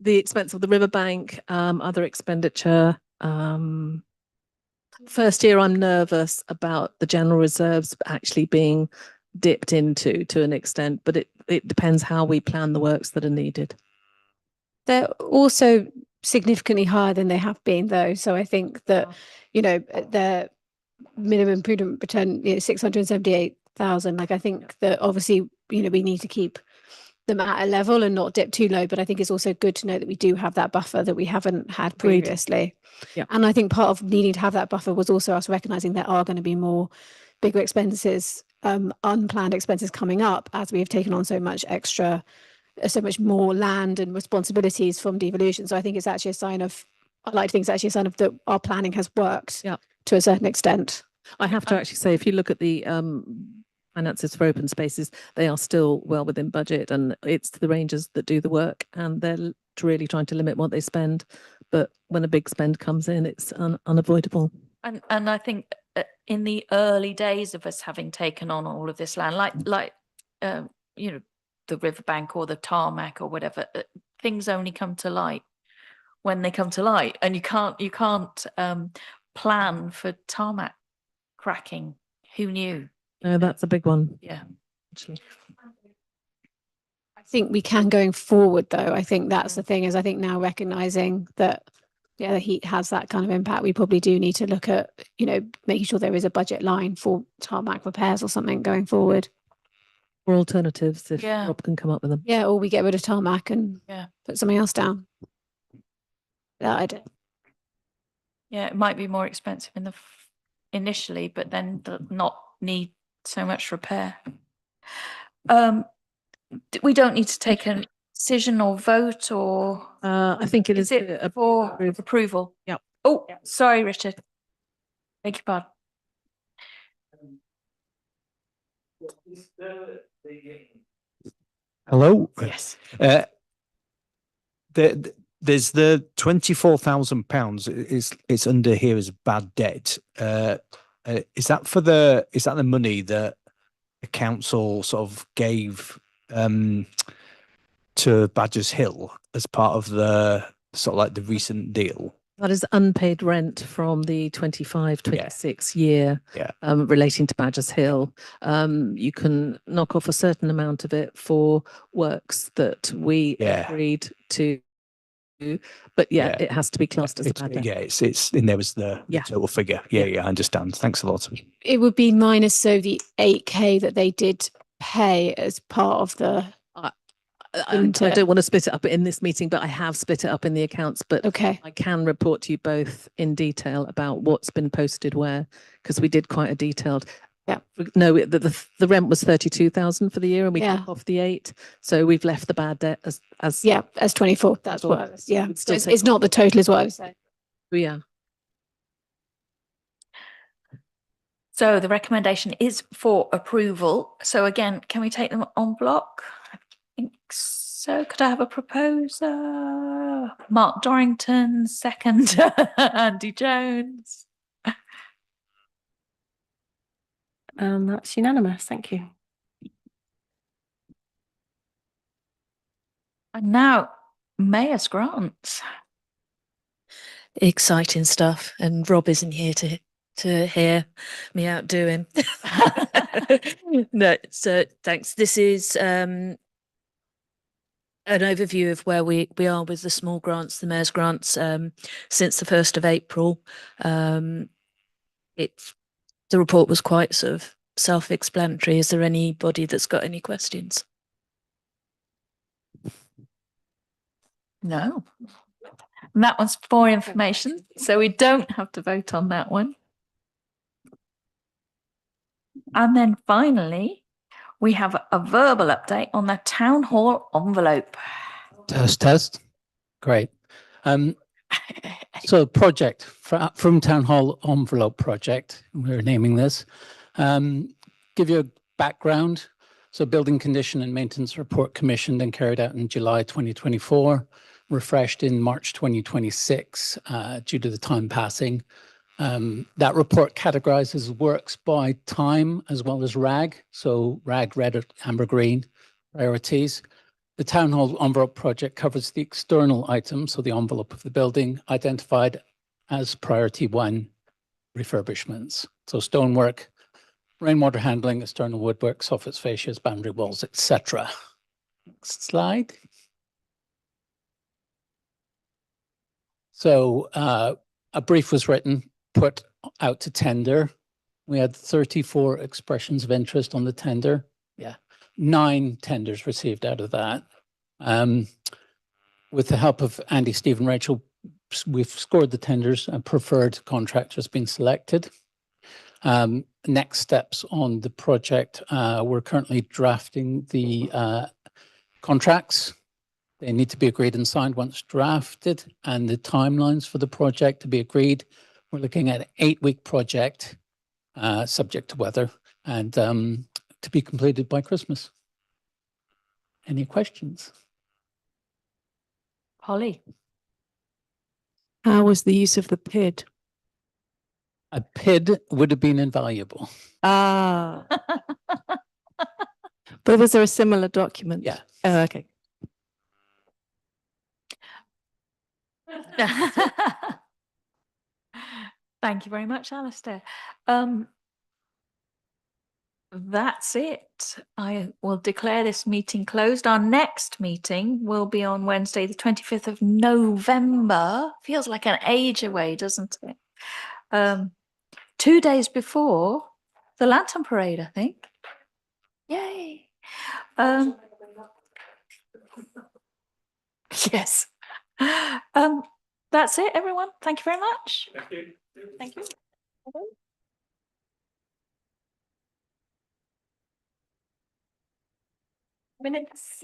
The expense of the riverbank, other expenditure, First year, I'm nervous about the general reserves actually being dipped into to an extent, but it depends how we plan the works that are needed. They're also significantly higher than they have been, though. So I think that, you know, the minimum prudent return, 678,000. Like, I think that obviously, you know, we need to keep them at a level and not dip too low. But I think it's also good to know that we do have that buffer that we haven't had Agreed. previously. Yeah. And I think part of needing to have that buffer was also us recognizing there are going to be more bigger expenses, unplanned expenses coming up as we have taken on so much extra, so much more land and responsibilities from devolution. So I think it's actually a sign of, I like to think it's actually a sign of that our planning has worked to a certain extent. I have to actually say, if you look at the finances for open spaces, they are still well within budget, and it's the rangers that do the work, and they're really trying to limit what they spend. But when a big spend comes in, it's unavoidable. And I think in the early days of us having taken on all of this land, like you know, the riverbank or the tarmac or whatever, things only come to light when they come to light, and you can't plan for tarmac cracking. Who knew? No, that's a big one. Yeah. Actually. I think we can going forward, though. I think that's the thing, is I think now recognizing that, yeah, the heat has that kind of impact, we probably do need to look at, you know, making sure there is a budget line for tarmac repairs or something going forward. Or alternatives, if Yeah. Rob can come up with them. Yeah, or we get rid of tarmac and put something else down. Yeah, I do. Yeah, it might be more expensive in the initially, but then not need so much repair. We don't need to take a decision or vote, or I think it is it for approval? Yeah. Oh, sorry, Richard. Beg your pardon. Hello. Yes. There's the £24,000. It's under here as bad debt. Is that the money that the council sort of gave to Badgers Hill as part of the sort of like the recent deal? That is unpaid rent from the 25-26 year relating to Badgers Hill. You can knock off a certain amount of it for works that we agreed to do, but it has to be classed as a bad debt. Yeah, it's in there was the total figure. Yeah, I understand. Thanks a lot. It would be minus, so the 8K that they did pay as part of the. I don't want to split it up in this meeting, but I have split it up in the accounts. But I can report to you both in detail about what's been posted where, because we did quite a detailed. Yeah. No, the rent was 32,000 for the year, and we took off the 8, so we've left the bad debt as as 24. That's what. I was, yeah, still it's not the total, is what I was saying. Yeah. So the recommendation is for approval. So again, can we take them en bloc? I think so. Could I have a proposer? Mark Dorrington, second. Andy Jones. That's unanimous. Thank you. And now, Mayor's grants. Exciting stuff, and Rob isn't here to hear me outdo him. No, so thanks. This is an overview of where we are with the small grants, the Mayor's grants, since the 1st of April. The report was quite sort of self-explanatory. Is there anybody that's got any questions? No. And that one's for information, so we don't have to vote on that one. And then finally, we have a verbal update on the town hall envelope. Test. Great. So project from Town Hall Envelope Project, we're naming this. Give you a background. So building condition and maintenance report commissioned and carried out in July 2024, refreshed in March 2026 due to the time passing. That report categorizes works by time as well as RAG. So RAG, red, amber, green priorities. The Town Hall Envelope Project covers the external items, so the envelope of the building, identified as priority 1 refurbishments. So stonework, rainwater handling, external woodwork, soffits, fascias, boundary walls, etc. Next slide. So a brief was written, put out to tender. We had 34 expressions of interest on the tender. Yeah, 9 tenders received out of that. With the help of Andy, Steve and Rachel, we've scored the tenders and preferred contractor has been selected. Next steps on the project, we're currently drafting the contracts. They need to be agreed and signed once drafted, and the timelines for the project to be agreed. We're looking at an 8-week project, subject to weather, and to be completed by Christmas. Any questions? Polly. How was the use of the PID? A PID would have been invaluable. Ah. But was there a similar document? Yeah. Oh, okay. Thank you very much, Alistair. That's it. I will declare this meeting closed. Our next meeting will be on Wednesday, the 25th of November. Feels like an age away, doesn't it? 2 days before the Lantern Parade, I think. Yay. Yes. That's it, everyone. Thank you very much. Thank you. Thank you. Minutes.